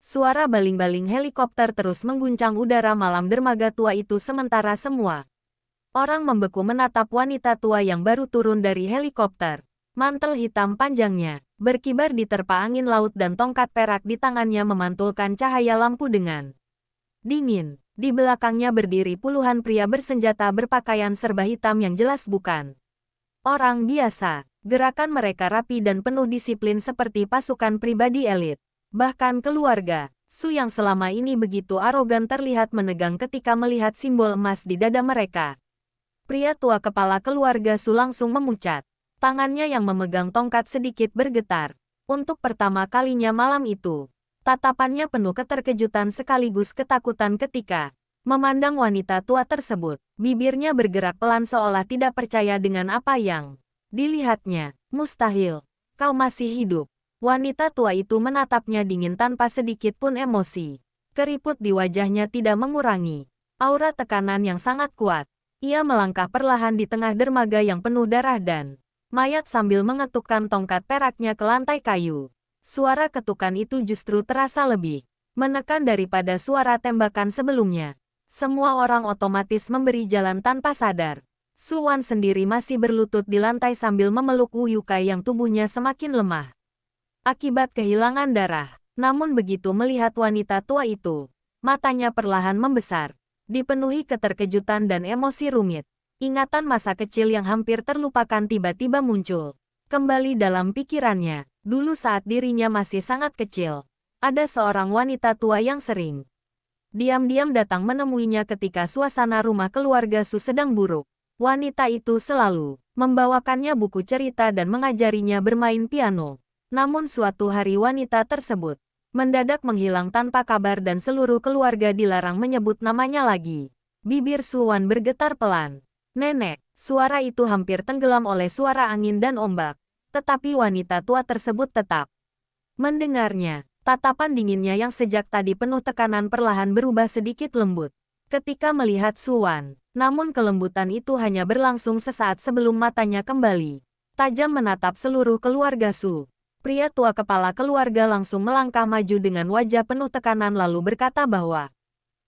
Suara baling-baling helikopter terus mengguncang udara malam dermaga tua itu sementara semua orang membeku menatap wanita tua yang baru turun dari helikopter. Mantel hitam panjangnya berkibar diterpa angin laut dan tongkat perak di tangannya memantulkan cahaya lampu dengan dingin. Di belakangnya berdiri puluhan pria bersenjata berpakaian serba hitam yang jelas bukan orang biasa. Gerakan mereka rapi dan penuh disiplin seperti pasukan pribadi elit. Bahkan keluarga Su yang selama ini begitu arogan terlihat menegang ketika melihat simbol emas di dada mereka. Pria tua kepala keluarga Su langsung memucat. Tangannya yang memegang tongkat sedikit bergetar. Untuk pertama kalinya malam itu, tatapannya penuh keterkejutan sekaligus ketakutan ketika memandang wanita tua tersebut. Bibirnya bergerak pelan seolah tidak percaya dengan apa yang dilihatnya. Mustahil, kau masih hidup. Wanita tua itu menatapnya dingin tanpa sedikit pun emosi. Keriput di wajahnya tidak mengurangi aura tekanan yang sangat kuat. Ia melangkah perlahan di tengah dermaga yang penuh darah dan mayat sambil mengetukkan tongkat peraknya ke lantai kayu. Suara ketukan itu justru terasa lebih menekan daripada suara tembakan sebelumnya. Semua orang otomatis memberi jalan tanpa sadar. Su Wan sendiri masih berlutut di lantai sambil memeluk Wu Yukai yang tubuhnya semakin lemah akibat kehilangan darah. Namun begitu melihat wanita tua itu, matanya perlahan membesar, dipenuhi keterkejutan dan emosi rumit. Ingatan masa kecil yang hampir terlupakan tiba-tiba muncul kembali dalam pikirannya. Dulu saat dirinya masih sangat kecil, ada seorang wanita tua yang sering diam-diam datang menemuinya ketika suasana rumah keluarga Su sedang buruk. Wanita itu selalu membawakannya buku cerita dan mengajarinya bermain piano. Namun suatu hari wanita tersebut mendadak menghilang tanpa kabar dan seluruh keluarga dilarang menyebut namanya lagi. Bibir Su Wan bergetar pelan. Nenek, suara itu hampir tenggelam oleh suara angin dan ombak. Tetapi wanita tua tersebut tetap mendengarnya. Tatapan dinginnya yang sejak tadi penuh tekanan perlahan berubah sedikit lembut ketika melihat Su Wan. Namun kelembutan itu hanya berlangsung sesaat sebelum matanya kembali tajam menatap seluruh keluarga Su. Pria tua kepala keluarga langsung melangkah maju dengan wajah penuh tekanan lalu berkata bahwa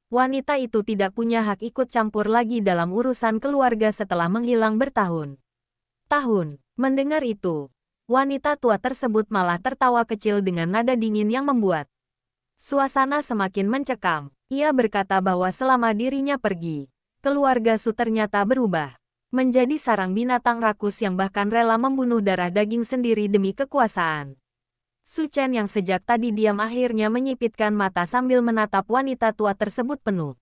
wanita itu tidak punya hak ikut campur lagi dalam urusan keluarga setelah menghilang bertahun-tahun. Mendengar itu, wanita tua tersebut malah tertawa kecil dengan nada dingin yang membuat suasana semakin mencekam. Ia berkata bahwa selama dirinya pergi, keluarga Su ternyata berubah menjadi sarang binatang rakus yang bahkan rela membunuh darah daging sendiri demi kekuasaan. Su Chen yang sejak tadi diam akhirnya menyipitkan mata sambil menatap wanita tua tersebut penuh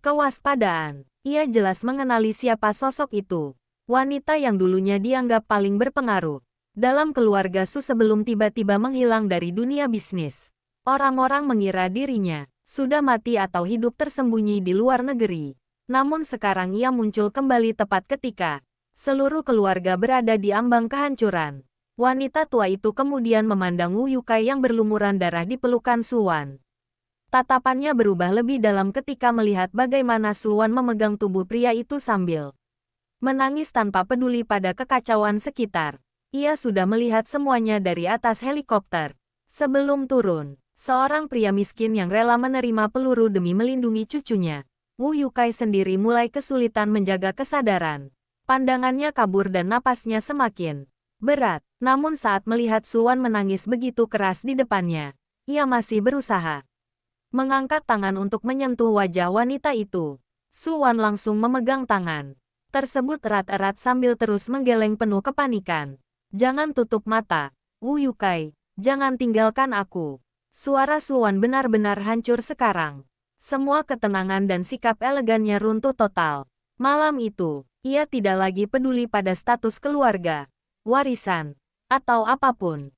kewaspadaan. Ia jelas mengenali siapa sosok itu. Wanita yang dulunya dianggap paling berpengaruh dalam keluarga Su sebelum tiba-tiba menghilang dari dunia bisnis. Orang-orang mengira dirinya sudah mati atau hidup tersembunyi di luar negeri. Namun sekarang ia muncul kembali tepat ketika seluruh keluarga berada di ambang kehancuran. Wanita tua itu kemudian memandang Wu Yukai yang berlumuran darah di pelukan Su Wan. Tatapannya berubah lebih dalam ketika melihat bagaimana Su Wan memegang tubuh pria itu sambil menangis tanpa peduli pada kekacauan sekitar. Ia sudah melihat semuanya dari atas helikopter. Sebelum turun, seorang pria miskin yang rela menerima peluru demi melindungi cucunya. Wu Yukai sendiri mulai kesulitan menjaga kesadaran. Pandangannya kabur dan napasnya semakin berat. Namun saat melihat Su Wan menangis begitu keras di depannya, ia masih berusaha mengangkat tangan untuk menyentuh wajah wanita itu. Su Wan langsung memegang tangan tersebut erat-erat sambil terus menggeleng penuh kepanikan. Jangan tutup mata, Wu Yukai, jangan tinggalkan aku. Suara Su Wan benar-benar hancur sekarang. Semua ketenangan dan sikap elegannya runtuh total. Malam itu, ia tidak lagi peduli pada status keluarga, warisan, atau apapun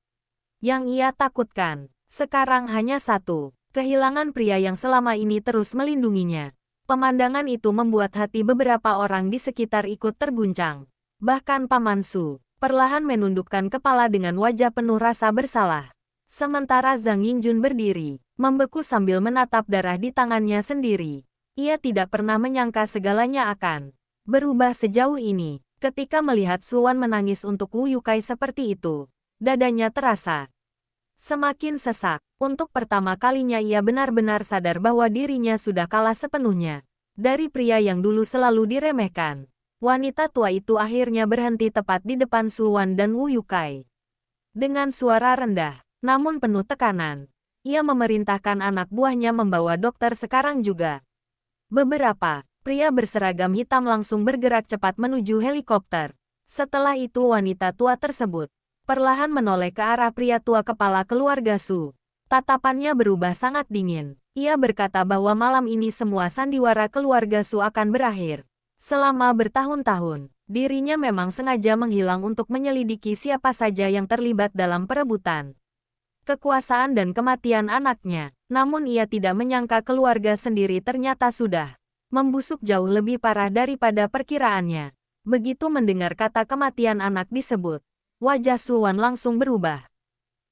yang ia takutkan. Sekarang hanya satu, kehilangan pria yang selama ini terus melindunginya. Pemandangan itu membuat hati beberapa orang di sekitar ikut terguncang. Bahkan Paman Su perlahan menundukkan kepala dengan wajah penuh rasa bersalah. Sementara Zhang Yingjun berdiri, membeku sambil menatap darah di tangannya sendiri. Ia tidak pernah menyangka segalanya akan berubah sejauh ini. Ketika melihat Su Wan menangis untuk Wu Yukai seperti itu, dadanya terasa Semakin sesak. Untuk pertama kalinya ia benar-benar sadar bahwa dirinya sudah kalah sepenuhnya. Dari pria yang dulu selalu diremehkan. Wanita tua itu akhirnya berhenti tepat di depan Su Wan dan Wu Yukai. Dengan suara rendah, namun penuh tekanan, ia memerintahkan anak buahnya membawa dokter sekarang juga. Beberapa pria berseragam hitam langsung bergerak cepat menuju helikopter. Setelah itu wanita tua tersebut perlahan menoleh ke arah pria tua kepala keluarga Su. Tatapannya berubah sangat dingin. Ia berkata bahwa malam ini semua sandiwara keluarga Su akan berakhir. Selama bertahun-tahun, dirinya memang sengaja menghilang untuk menyelidiki siapa saja yang terlibat dalam perebutan kekuasaan dan kematian anaknya. Namun ia tidak menyangka keluarga sendiri ternyata sudah membusuk jauh lebih parah daripada perkiraannya. Begitu mendengar kata kematian anak disebut, wajah Su Wan langsung berubah.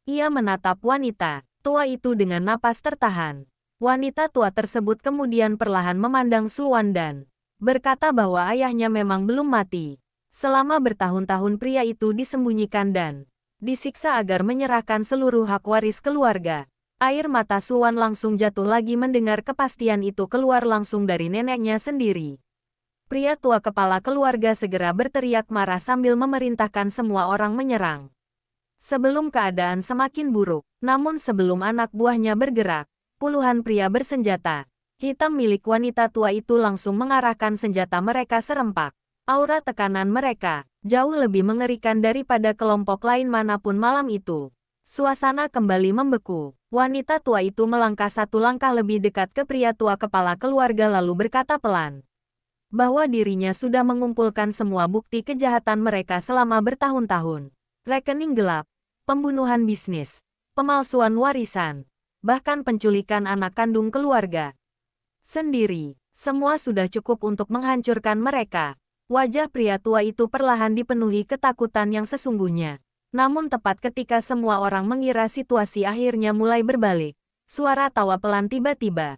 Ia menatap wanita tua itu dengan napas tertahan. Wanita tua tersebut kemudian perlahan memandang Su Wan dan berkata bahwa ayahnya memang belum mati. Selama bertahun-tahun pria itu disembunyikan dan disiksa agar menyerahkan seluruh hak waris keluarga. Air mata Su Wan langsung jatuh lagi mendengar kepastian itu keluar langsung dari neneknya sendiri. Pria tua kepala keluarga segera berteriak marah sambil memerintahkan semua orang menyerang. Sebelum keadaan semakin buruk, namun sebelum anak buahnya bergerak, puluhan pria bersenjata hitam milik wanita tua itu langsung mengarahkan senjata mereka serempak. Aura tekanan mereka jauh lebih mengerikan daripada kelompok lain manapun malam itu. Suasana kembali membeku. Wanita tua itu melangkah satu langkah lebih dekat ke pria tua kepala keluarga lalu berkata pelan bahwa dirinya sudah mengumpulkan semua bukti kejahatan mereka selama bertahun-tahun. Rekening gelap, pembunuhan bisnis, pemalsuan warisan, bahkan penculikan anak kandung keluarga sendiri. Semua sudah cukup untuk menghancurkan mereka. Wajah pria tua itu perlahan dipenuhi ketakutan yang sesungguhnya. Namun tepat ketika semua orang mengira situasi akhirnya mulai berbalik, suara tawa pelan tiba-tiba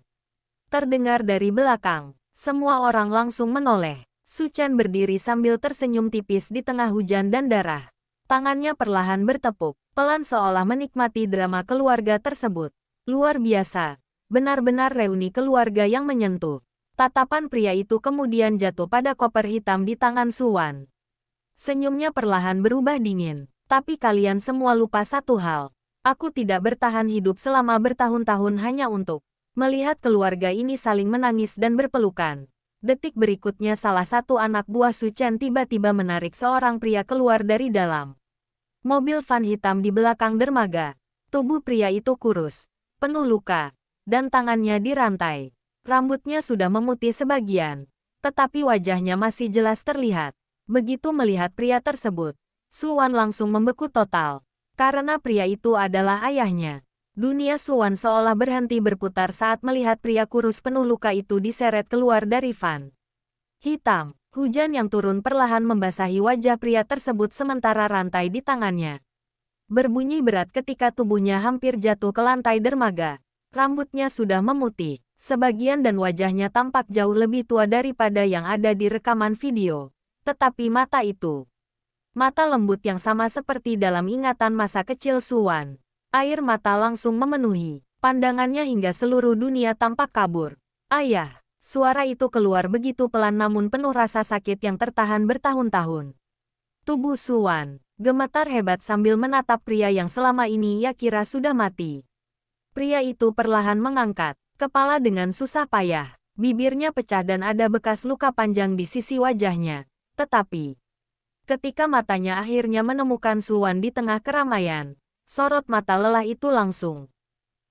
terdengar dari belakang. Semua orang langsung menoleh. Su Chen berdiri sambil tersenyum tipis di tengah hujan dan darah. Tangannya perlahan bertepuk, pelan seolah menikmati drama keluarga tersebut. Luar biasa. Benar-benar reuni keluarga yang menyentuh. Tatapan pria itu kemudian jatuh pada koper hitam di tangan Su Wan. Senyumnya perlahan berubah dingin. Tapi kalian semua lupa satu hal. Aku tidak bertahan hidup selama bertahun-tahun hanya untuk melihat keluarga ini saling menangis dan berpelukan. Detik berikutnya salah satu anak buah Su Chen tiba-tiba menarik seorang pria keluar dari dalam mobil van hitam di belakang dermaga. Tubuh pria itu kurus, penuh luka, dan tangannya dirantai. Rambutnya sudah memutih sebagian, tetapi wajahnya masih jelas terlihat. Begitu melihat pria tersebut, Su Wan langsung membeku total. Karena pria itu adalah ayahnya. Dunia Su Wan seolah berhenti berputar saat melihat pria kurus penuh luka itu diseret keluar dari van hitam. Hujan yang turun perlahan membasahi wajah pria tersebut sementara rantai di tangannya berbunyi berat ketika tubuhnya hampir jatuh ke lantai dermaga. Rambutnya sudah memutih, sebagian dan wajahnya tampak jauh lebih tua daripada yang ada di rekaman video. Tetapi mata itu, mata lembut yang sama seperti dalam ingatan masa kecil Su Wan. Air mata langsung memenuhi pandangannya hingga seluruh dunia tampak kabur. Ayah, suara itu keluar begitu pelan namun penuh rasa sakit yang tertahan bertahun-tahun. Tubuh Su Wan gemetar hebat sambil menatap pria yang selama ini ia kira sudah mati. Pria itu perlahan mengangkat kepala dengan susah payah. Bibirnya pecah dan ada bekas luka panjang di sisi wajahnya. Tetapi, ketika matanya akhirnya menemukan Su Wan di tengah keramaian, sorot mata lelah itu langsung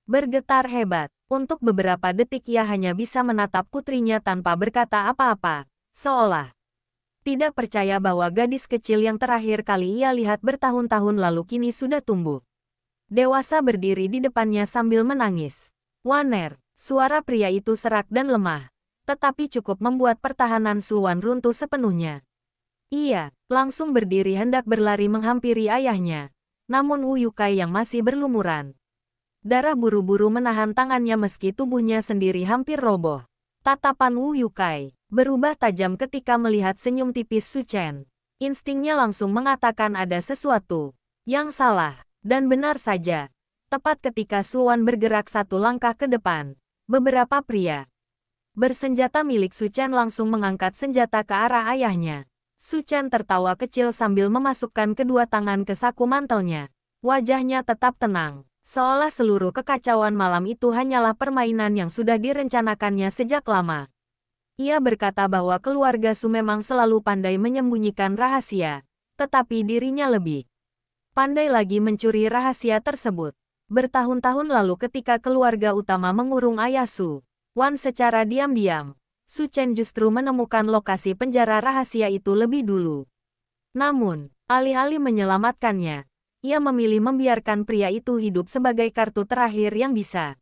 bergetar hebat. Untuk beberapa detik ia hanya bisa menatap putrinya tanpa berkata apa-apa, seolah tidak percaya bahwa gadis kecil yang terakhir kali ia lihat bertahun-tahun lalu kini sudah tumbuh dewasa berdiri di depannya sambil menangis. Waner, suara pria itu serak dan lemah, tetapi cukup membuat pertahanan Su Wan runtuh sepenuhnya. Ia langsung berdiri hendak berlari menghampiri ayahnya. Namun Wu Yukai yang masih berlumuran darah buru-buru menahan tangannya meski tubuhnya sendiri hampir roboh. Tatapan Wu Yukai berubah tajam ketika melihat senyum tipis Su Chen. Instingnya langsung mengatakan ada sesuatu yang salah. Dan benar saja, Tepat ketika Suwan bergerak satu langkah ke depan, beberapa pria bersenjata milik Su Chen langsung mengangkat senjata ke arah ayahnya. Su Chen tertawa kecil sambil memasukkan kedua tangan ke saku mantelnya. Wajahnya tetap tenang, seolah seluruh kekacauan malam itu hanyalah permainan yang sudah direncanakannya sejak lama. Ia berkata bahwa keluarga Su memang selalu pandai menyembunyikan rahasia, tetapi dirinya lebih pandai lagi mencuri rahasia tersebut. Bertahun-tahun lalu ketika keluarga utama mengurung ayah Su Wan secara diam-diam, Su Chen justru menemukan lokasi penjara rahasia itu lebih dulu. Namun, alih-alih menyelamatkannya, ia memilih membiarkan pria itu hidup sebagai kartu terakhir yang bisa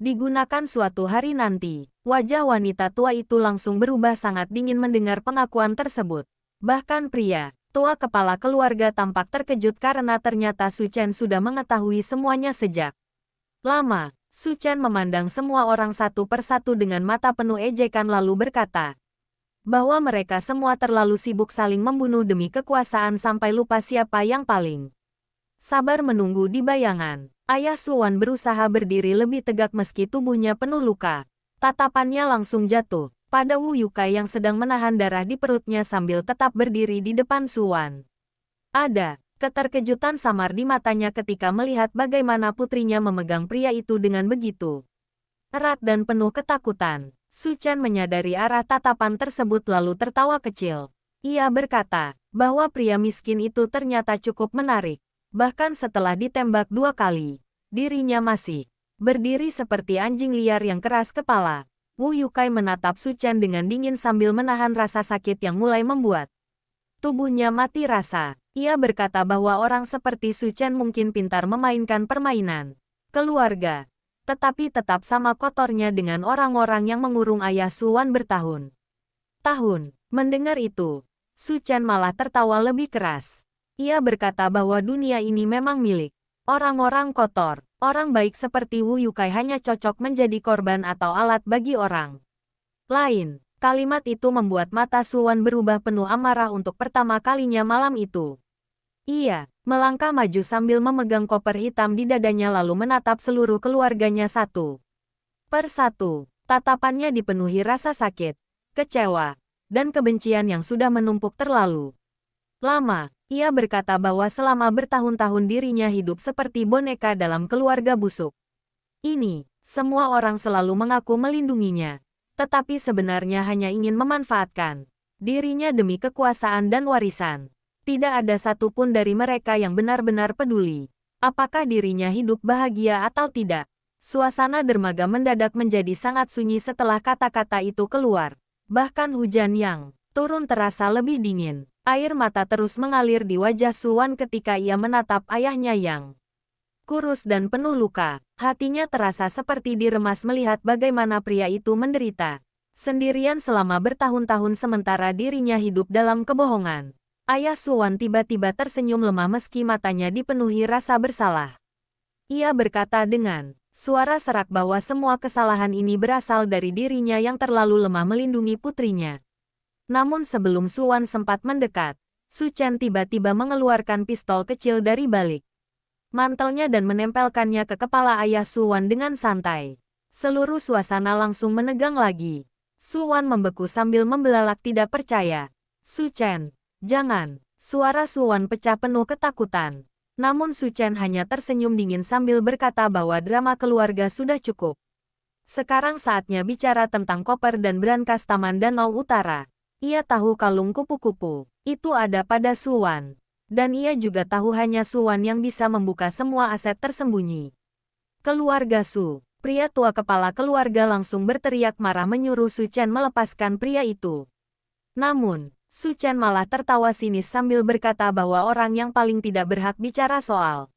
digunakan suatu hari nanti. Wajah wanita tua itu langsung berubah sangat dingin mendengar pengakuan tersebut. Bahkan pria tua kepala keluarga tampak terkejut karena ternyata Su Chen sudah mengetahui semuanya sejak lama. Su Chen memandang semua orang satu persatu dengan mata penuh ejekan lalu berkata bahwa mereka semua terlalu sibuk saling membunuh demi kekuasaan sampai lupa siapa yang paling sabar menunggu di bayangan. Ayah Su Wan berusaha berdiri lebih tegak meski tubuhnya penuh luka. Tatapannya langsung jatuh pada Wu Yukai yang sedang menahan darah di perutnya sambil tetap berdiri di depan Su Wan. Ada keterkejutan samar di matanya ketika melihat bagaimana putrinya memegang pria itu dengan begitu erat dan penuh ketakutan. Su Chen menyadari arah tatapan tersebut lalu tertawa kecil. Ia berkata bahwa pria miskin itu ternyata cukup menarik. Bahkan setelah ditembak 2 kali, dirinya masih berdiri seperti anjing liar yang keras kepala. Wu Yukai menatap Su Chen dengan dingin sambil menahan rasa sakit yang mulai membuat tubuhnya mati rasa. Ia berkata bahwa orang seperti Su Chen mungkin pintar memainkan permainan keluarga, tetapi tetap sama kotornya dengan orang-orang yang mengurung ayah Su Wan bertahun-tahun. Mendengar itu, Su Chen malah tertawa lebih keras. Ia berkata bahwa dunia ini memang milik orang-orang kotor. Orang baik seperti Wu Yukai hanya cocok menjadi korban atau alat bagi orang lain. Kalimat itu membuat mata Su Wan berubah penuh amarah untuk pertama kalinya malam itu. Ia melangkah maju sambil memegang koper hitam di dadanya lalu menatap seluruh keluarganya satu per satu. Tatapannya dipenuhi rasa sakit, kecewa, dan kebencian yang sudah menumpuk terlalu lama. Ia berkata bahwa selama bertahun-tahun dirinya hidup seperti boneka dalam keluarga busuk ini. Semua orang selalu mengaku melindunginya, tetapi sebenarnya hanya ingin memanfaatkan dirinya demi kekuasaan dan warisan. Tidak ada satupun dari mereka yang benar-benar peduli apakah dirinya hidup bahagia atau tidak. Suasana dermaga mendadak menjadi sangat sunyi setelah kata-kata itu keluar. Bahkan hujan yang turun terasa lebih dingin. Air mata terus mengalir di wajah Su Wan ketika ia menatap ayahnya yang kurus dan penuh luka. Hatinya terasa seperti diremas melihat bagaimana pria itu menderita sendirian selama bertahun-tahun sementara dirinya hidup dalam kebohongan. Ayah Su Wan tiba-tiba tersenyum lemah meski matanya dipenuhi rasa bersalah. Ia berkata dengan suara serak bahwa semua kesalahan ini berasal dari dirinya yang terlalu lemah melindungi putrinya. Namun sebelum Su Wan sempat mendekat, Su Chen tiba-tiba mengeluarkan pistol kecil dari balik mantelnya dan menempelkannya ke kepala ayah Su Wan dengan santai. Seluruh suasana langsung menegang lagi. Su Wan membeku sambil membelalak tidak percaya. Su Chen, jangan. Suara Su Wan pecah penuh ketakutan. Namun Su Chen hanya tersenyum dingin sambil berkata bahwa drama keluarga sudah cukup. Sekarang saatnya bicara tentang koper dan brankas Taman Danau Utara. Ia tahu kalung kupu-kupu itu ada pada Su Wan. Dan ia juga tahu hanya Su Wan yang bisa membuka semua aset tersembunyi keluarga Su. Pria tua kepala keluarga langsung berteriak marah menyuruh Su Chen melepaskan pria itu. Namun, Su Chen malah tertawa sinis sambil berkata bahwa orang yang paling tidak berhak bicara soal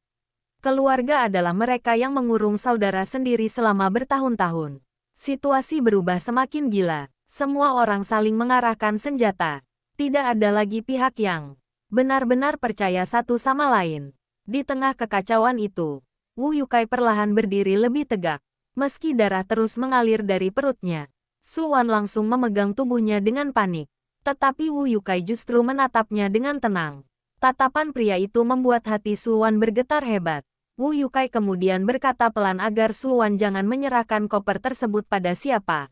keluarga adalah mereka yang mengurung saudara sendiri selama bertahun-tahun. Situasi berubah semakin gila. Semua orang saling mengarahkan senjata. Tidak ada lagi pihak yang benar-benar percaya satu sama lain. Di tengah kekacauan itu, Wu Yukai perlahan berdiri lebih tegak. Meski darah terus mengalir dari perutnya, Su Wan langsung memegang tubuhnya dengan panik. Tetapi Wu Yukai justru menatapnya dengan tenang. Tatapan pria itu membuat hati Su Wan bergetar hebat. Wu Yukai kemudian berkata pelan agar Su Wan jangan menyerahkan koper tersebut pada siapa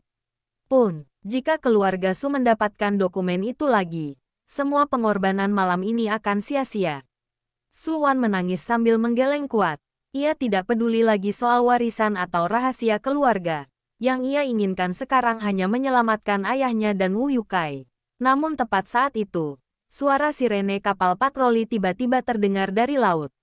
pun. Jika keluarga Su mendapatkan dokumen itu lagi, semua pengorbanan malam ini akan sia-sia. Su Wan menangis sambil menggeleng kuat. Ia tidak peduli lagi soal warisan atau rahasia keluarga. Yang ia inginkan sekarang hanya menyelamatkan ayahnya dan Wu Yukai. Namun tepat saat itu, suara sirene kapal patroli tiba-tiba terdengar dari laut.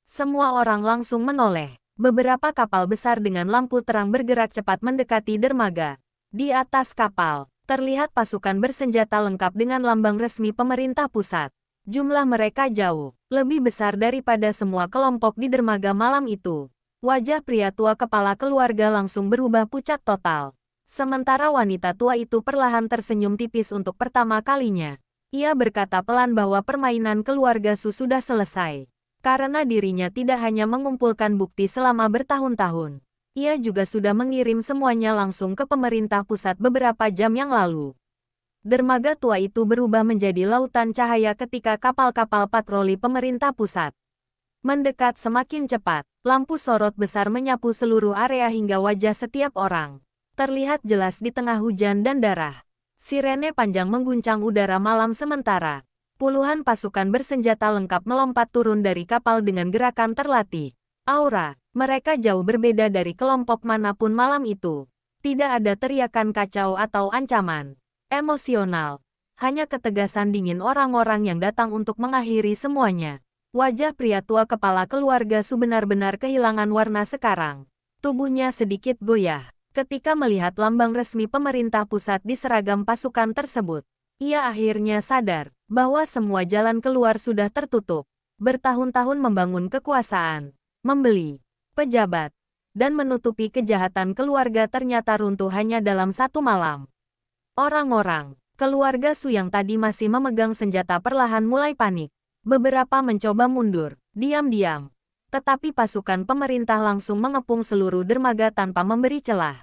Semua orang langsung menoleh. Beberapa kapal besar dengan lampu terang bergerak cepat mendekati dermaga. Di atas kapal, terlihat pasukan bersenjata lengkap dengan lambang resmi pemerintah pusat. Jumlah mereka jauh lebih besar daripada semua kelompok di dermaga malam itu. Wajah pria tua kepala keluarga langsung berubah pucat total. Sementara wanita tua itu perlahan tersenyum tipis untuk pertama kalinya. Ia berkata pelan bahwa permainan keluarga Su sudah selesai. Karena dirinya tidak hanya mengumpulkan bukti selama bertahun-tahun. Ia juga sudah mengirim semuanya langsung ke pemerintah pusat beberapa jam yang lalu. Dermaga tua itu berubah menjadi lautan cahaya ketika kapal-kapal patroli pemerintah pusat mendekat semakin cepat. Lampu sorot besar menyapu seluruh area hingga wajah setiap orang terlihat jelas di tengah hujan dan darah. Sirene panjang mengguncang udara malam sementara. Puluhan pasukan bersenjata lengkap melompat turun dari kapal dengan gerakan terlatih. Aura mereka jauh berbeda dari kelompok manapun malam itu. Tidak ada teriakan kacau atau ancaman emosional. Hanya ketegasan dingin orang-orang yang datang untuk mengakhiri semuanya. Wajah pria tua kepala keluarga Su benar-benar kehilangan warna sekarang. Tubuhnya sedikit goyah ketika melihat lambang resmi pemerintah pusat di seragam pasukan tersebut. Ia akhirnya sadar bahwa semua jalan keluar sudah tertutup. Bertahun-tahun membangun kekuasaan, membeli pejabat, dan menutupi kejahatan keluarga ternyata runtuh hanya dalam satu malam. Orang-orang keluarga Su yang tadi masih memegang senjata perlahan mulai panik. Beberapa mencoba mundur, diam-diam. Tetapi pasukan pemerintah langsung mengepung seluruh dermaga tanpa memberi celah.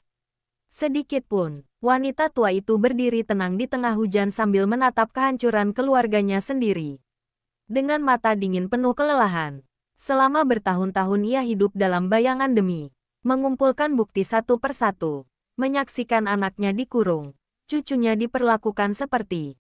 Sedikit pun, wanita tua itu berdiri tenang di tengah hujan sambil menatap kehancuran keluarganya sendiri. Dengan mata dingin penuh kelelahan. Selama bertahun-tahun ia hidup dalam bayangan demi mengumpulkan bukti satu persatu. Menyaksikan anaknya dikurung, cucunya diperlakukan seperti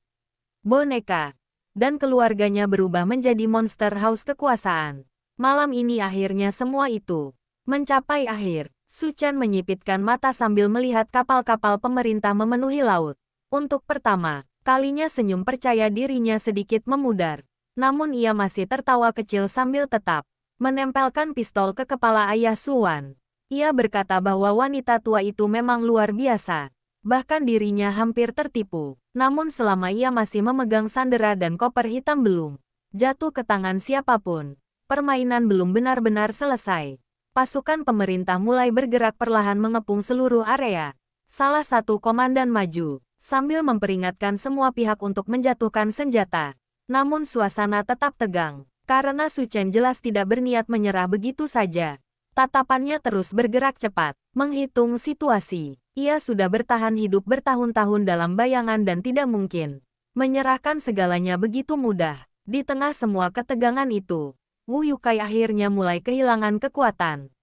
boneka. Dan keluarganya berubah menjadi monster haus kekuasaan. Malam ini akhirnya semua itu mencapai akhir. Su Chen menyipitkan mata sambil melihat kapal-kapal pemerintah memenuhi laut. Untuk pertama kalinya senyum percaya dirinya sedikit memudar. Namun ia masih tertawa kecil sambil tetap menempelkan pistol ke kepala ayah Su Wan. Ia berkata bahwa wanita tua itu memang luar biasa. Bahkan dirinya hampir tertipu. Namun selama ia masih memegang sandera dan koper hitam belum jatuh ke tangan siapapun, permainan belum benar-benar selesai. Pasukan pemerintah mulai bergerak perlahan mengepung seluruh area. Salah satu komandan maju, sambil memperingatkan semua pihak untuk menjatuhkan senjata. Namun suasana tetap tegang, karena Su Chen jelas tidak berniat menyerah begitu saja. Tatapannya terus bergerak cepat, menghitung situasi. Ia sudah bertahan hidup bertahun-tahun dalam bayangan dan tidak mungkin menyerahkan segalanya begitu mudah. Di tengah semua ketegangan itu, Wu Yukai akhirnya mulai kehilangan kekuatan.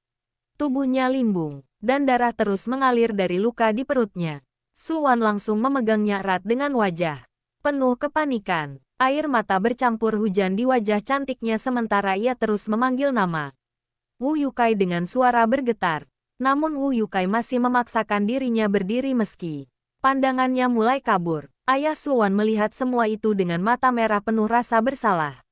Tubuhnya limbung, dan darah terus mengalir dari luka di perutnya. Su Wan langsung memegangnya erat dengan wajah penuh kepanikan. Air mata bercampur hujan di wajah cantiknya sementara ia terus memanggil nama Wu Yukai dengan suara bergetar. Namun Wu Yukai masih memaksakan dirinya berdiri meski pandangannya mulai kabur. Ayah Su Wan melihat semua itu dengan mata merah penuh rasa bersalah.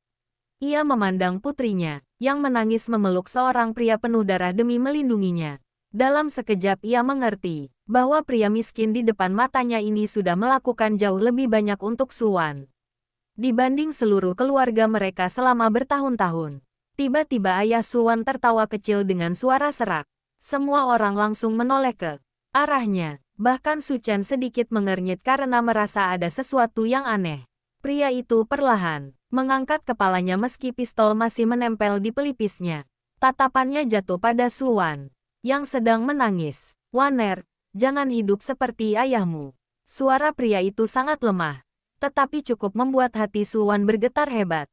Ia memandang putrinya, yang menangis memeluk seorang pria penuh darah demi melindunginya. Dalam sekejap ia mengerti bahwa pria miskin di depan matanya ini sudah melakukan jauh lebih banyak untuk Su Wan dibanding seluruh keluarga mereka selama bertahun-tahun. Tiba-tiba ayah Su Wan tertawa kecil dengan suara serak. Semua orang langsung menoleh ke arahnya. Bahkan Su Chen sedikit mengernyit karena merasa ada sesuatu yang aneh. Pria itu perlahan mengangkat kepalanya meski pistol masih menempel di pelipisnya. Tatapannya jatuh pada Su Wan, yang sedang menangis. "Waner, jangan hidup seperti ayahmu." Suara pria itu sangat lemah, tetapi cukup membuat hati Su Wan bergetar hebat.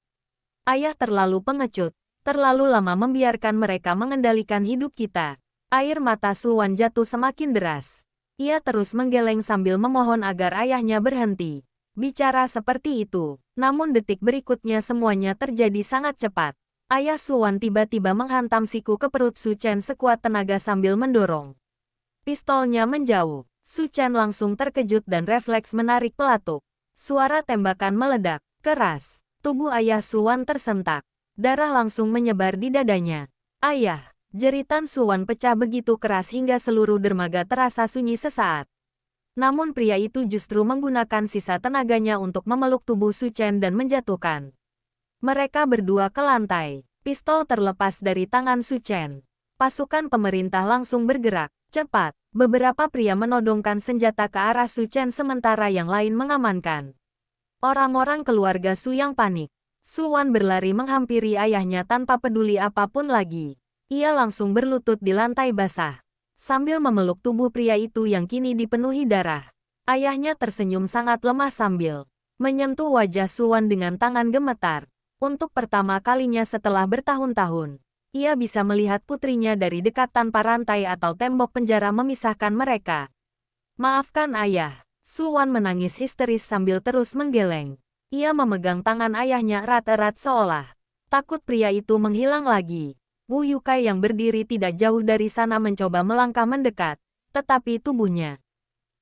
Ayah terlalu pengecut. Terlalu lama membiarkan mereka mengendalikan hidup kita. Air mata Suwan jatuh semakin deras. Ia terus menggeleng sambil memohon agar ayahnya berhenti bicara seperti itu. Namun detik berikutnya semuanya terjadi sangat cepat. Ayah Suwan tiba-tiba menghantam siku ke perut Su Chen sekuat tenaga sambil mendorong pistolnya menjauh. Su Chen langsung terkejut dan refleks menarik pelatuk. Suara tembakan meledak keras. Tubuh ayah Suwan tersentak. Darah langsung menyebar di dadanya. Ayah! Jeritan Suwan pecah begitu keras hingga seluruh dermaga terasa sunyi sesaat. Namun pria itu justru menggunakan sisa tenaganya untuk memeluk tubuh Su Chen dan menjatuhkan mereka berdua ke lantai. Pistol terlepas dari tangan Su Chen. Pasukan pemerintah langsung bergerak cepat. Beberapa pria menodongkan senjata ke arah Su Chen sementara yang lain mengamankan orang-orang keluarga Su yang panik. Suwan berlari menghampiri ayahnya tanpa peduli apapun lagi. Ia langsung berlutut di lantai basah, sambil memeluk tubuh pria itu yang kini dipenuhi darah. Ayahnya tersenyum sangat lemah sambil menyentuh wajah Suwan dengan tangan gemetar. Untuk pertama kalinya setelah bertahun-tahun, ia bisa melihat putrinya dari dekat tanpa rantai atau tembok penjara memisahkan mereka. Maafkan ayah. Suwan menangis histeris sambil terus menggeleng. Ia memegang tangan ayahnya erat-erat seolah takut pria itu menghilang lagi. Wu Yukai yang berdiri tidak jauh dari sana mencoba melangkah mendekat, tetapi tubuhnya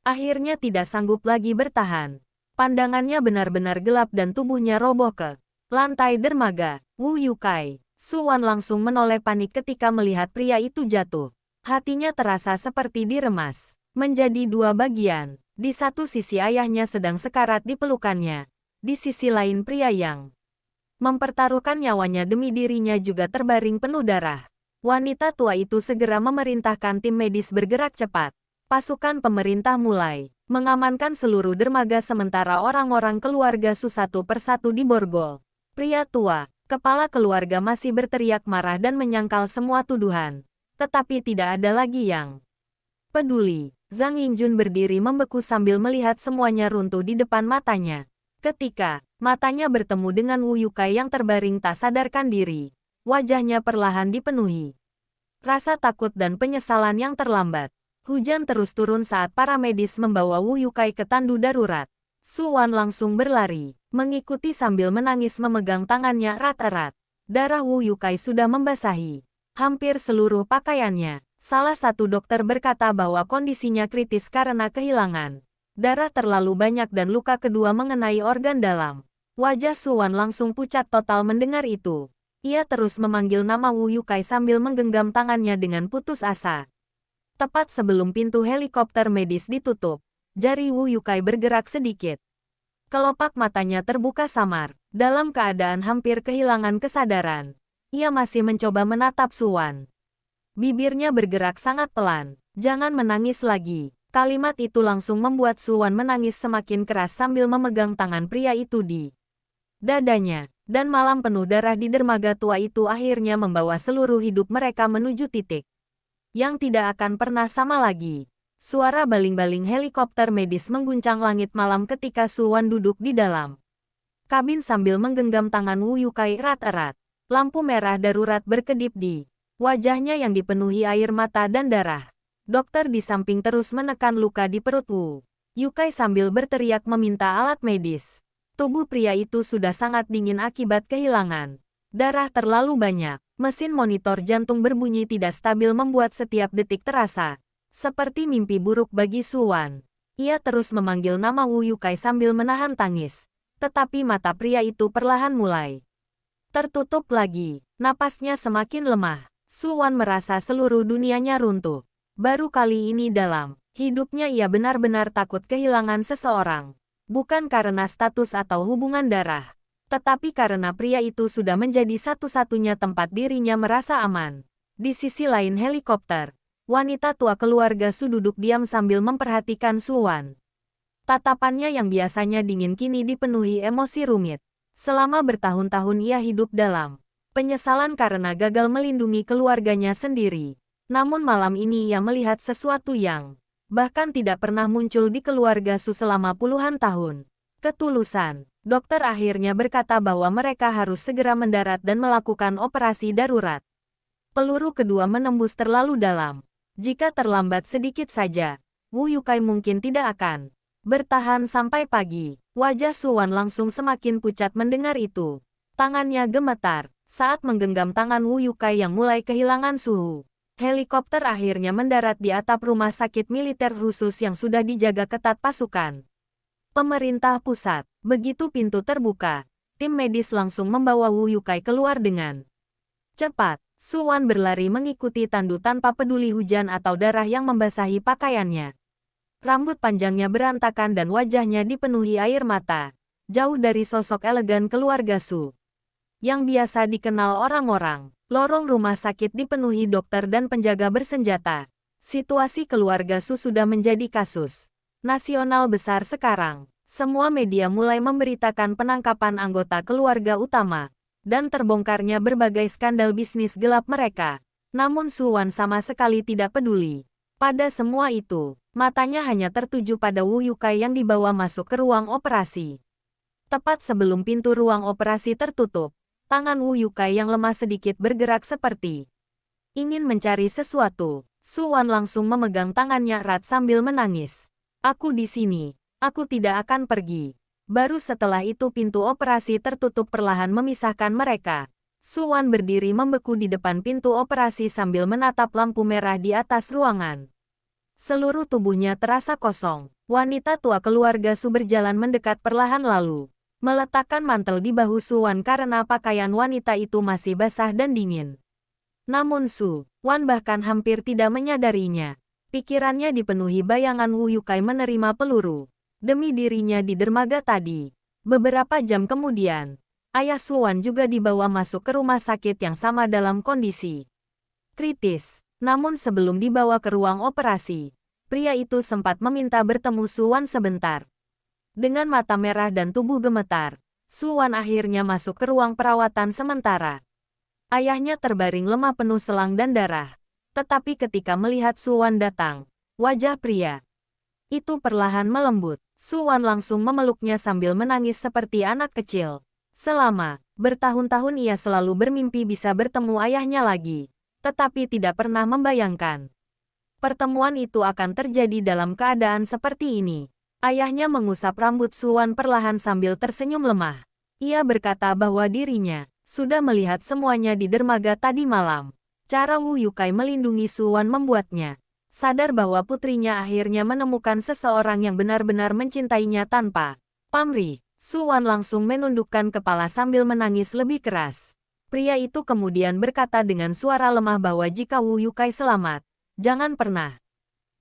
akhirnya tidak sanggup lagi bertahan. Pandangannya benar-benar gelap dan tubuhnya roboh ke lantai dermaga. Wu Yukai. Suwan langsung menoleh panik ketika melihat pria itu jatuh. Hatinya terasa seperti diremas menjadi dua bagian. Di satu sisi ayahnya sedang sekarat di pelukannya. Di sisi lain pria yang mempertaruhkan nyawanya demi dirinya juga terbaring penuh darah. Wanita tua itu segera memerintahkan tim medis bergerak cepat. Pasukan pemerintah mulai mengamankan seluruh dermaga sementara orang-orang keluarga Su satu persatu diborgol. Pria tua, kepala keluarga masih berteriak marah dan menyangkal semua tuduhan. Tetapi tidak ada lagi yang peduli. Zhang Yingjun berdiri membeku sambil melihat semuanya runtuh di depan matanya. Ketika matanya bertemu dengan Wu Yukai yang terbaring tak sadarkan diri, wajahnya perlahan dipenuhi rasa takut dan penyesalan yang terlambat. Hujan terus turun saat para medis membawa Wu Yukai ke tandu darurat. Suwan langsung berlari, mengikuti sambil menangis memegang tangannya erat-erat. Darah Wu Yukai sudah membasahi hampir seluruh pakaiannya. Salah satu dokter berkata bahwa kondisinya kritis karena kehilangan darah terlalu banyak dan luka kedua mengenai organ dalam. Wajah Suwan langsung pucat total mendengar itu. Ia terus memanggil nama Wu Yukai sambil menggenggam tangannya dengan putus asa. Tepat sebelum pintu helikopter medis ditutup, jari Wu Yukai bergerak sedikit. Kelopak matanya terbuka samar. Dalam keadaan hampir kehilangan kesadaran, ia masih mencoba menatap Suwan. Bibirnya bergerak sangat pelan. Jangan menangis lagi. Kalimat itu langsung membuat Suwan menangis semakin keras sambil memegang tangan pria itu di dadanya. Dan malam penuh darah di dermaga tua itu akhirnya membawa seluruh hidup mereka menuju titik yang tidak akan pernah sama lagi. Suara baling-baling helikopter medis mengguncang langit malam ketika Suwan duduk di dalam kabin sambil menggenggam tangan Wu Yukai erat-erat. Lampu merah darurat berkedip di wajahnya yang dipenuhi air mata dan darah. Dokter di samping terus menekan luka di perut Wu Yukai sambil berteriak meminta alat medis. Tubuh pria itu sudah sangat dingin akibat kehilangan darah terlalu banyak. Mesin monitor jantung berbunyi tidak stabil membuat setiap detik terasa seperti mimpi buruk bagi Suwan. Ia terus memanggil nama Wu Yukai sambil menahan tangis. Tetapi mata pria itu perlahan mulai tertutup lagi. Napasnya semakin lemah. Suwan merasa seluruh dunianya runtuh. Baru kali ini dalam hidupnya ia benar-benar takut kehilangan seseorang. Bukan karena status atau hubungan darah, tetapi karena pria itu sudah menjadi satu-satunya tempat dirinya merasa aman. Di sisi lain helikopter, wanita tua keluarga Su duduk diam sambil memperhatikan Suwan. Tatapannya yang biasanya dingin kini dipenuhi emosi rumit. Selama bertahun-tahun ia hidup dalam penyesalan karena gagal melindungi keluarganya sendiri. Namun malam ini ia melihat sesuatu yang bahkan tidak pernah muncul di keluarga Su selama puluhan tahun. Ketulusan. Dokter akhirnya berkata bahwa mereka harus segera mendarat dan melakukan operasi darurat. Peluru kedua menembus terlalu dalam. Jika terlambat sedikit saja, Wu Yukai mungkin tidak akan bertahan sampai pagi. Wajah Suwan langsung semakin pucat mendengar itu. Tangannya gemetar saat menggenggam tangan Wu Yukai yang mulai kehilangan suhu. Helikopter akhirnya mendarat di atap rumah sakit militer khusus yang sudah dijaga ketat pasukan pemerintah pusat. Begitu pintu terbuka, tim medis langsung membawa Wu Yukai keluar dengan cepat. Suwan berlari mengikuti Tandu tanpa peduli hujan atau darah yang membasahi pakaiannya. Rambut panjangnya berantakan dan wajahnya dipenuhi air mata. Jauh dari sosok elegan keluarga Su yang biasa dikenal orang-orang. Lorong rumah sakit dipenuhi dokter dan penjaga bersenjata. Situasi keluarga Su sudah menjadi kasus nasional besar sekarang. Semua media mulai memberitakan penangkapan anggota keluarga utama dan terbongkarnya berbagai skandal bisnis gelap mereka. Namun Suwan sama sekali tidak peduli. Pada semua itu, matanya hanya tertuju pada Wu Yukai yang dibawa masuk ke ruang operasi. Tepat sebelum pintu ruang operasi tertutup, tangan Wu Yukai yang lemah sedikit bergerak seperti ingin mencari sesuatu. Suwan langsung memegang tangannya erat sambil menangis. Aku di sini. Aku tidak akan pergi. Baru setelah itu pintu operasi tertutup perlahan memisahkan mereka. Suwan berdiri membeku di depan pintu operasi sambil menatap lampu merah di atas ruangan. Seluruh tubuhnya terasa kosong. Wanita tua keluarga Su berjalan mendekat perlahan lalu meletakkan mantel di bahu Suwan karena pakaian wanita itu masih basah dan dingin. Namun Wan bahkan hampir tidak menyadarinya. Pikirannya dipenuhi bayangan Wu Yukai menerima peluru demi dirinya di dermaga tadi. Beberapa jam kemudian, ayah Suwan juga dibawa masuk ke rumah sakit yang sama dalam kondisi kritis. Namun sebelum dibawa ke ruang operasi, pria itu sempat meminta bertemu Suwan sebentar. Dengan mata merah dan tubuh gemetar, Suwan akhirnya masuk ke ruang perawatan sementara. Ayahnya terbaring lemah penuh selang dan darah. Tetapi ketika melihat Suwan datang, wajah pria itu perlahan melembut. Suwan langsung memeluknya sambil menangis seperti anak kecil. Selama bertahun-tahun ia selalu bermimpi bisa bertemu ayahnya lagi, tetapi tidak pernah membayangkan pertemuan itu akan terjadi dalam keadaan seperti ini. Ayahnya mengusap rambut Suwan perlahan sambil tersenyum lemah. Ia berkata bahwa dirinya sudah melihat semuanya di dermaga tadi malam. Cara Wu Yukai melindungi Suwan membuatnya sadar bahwa putrinya akhirnya menemukan seseorang yang benar-benar mencintainya tanpa pamrih. Suwan langsung menundukkan kepala sambil menangis lebih keras. Pria itu kemudian berkata dengan suara lemah bahwa jika Wu Yukai selamat, jangan pernah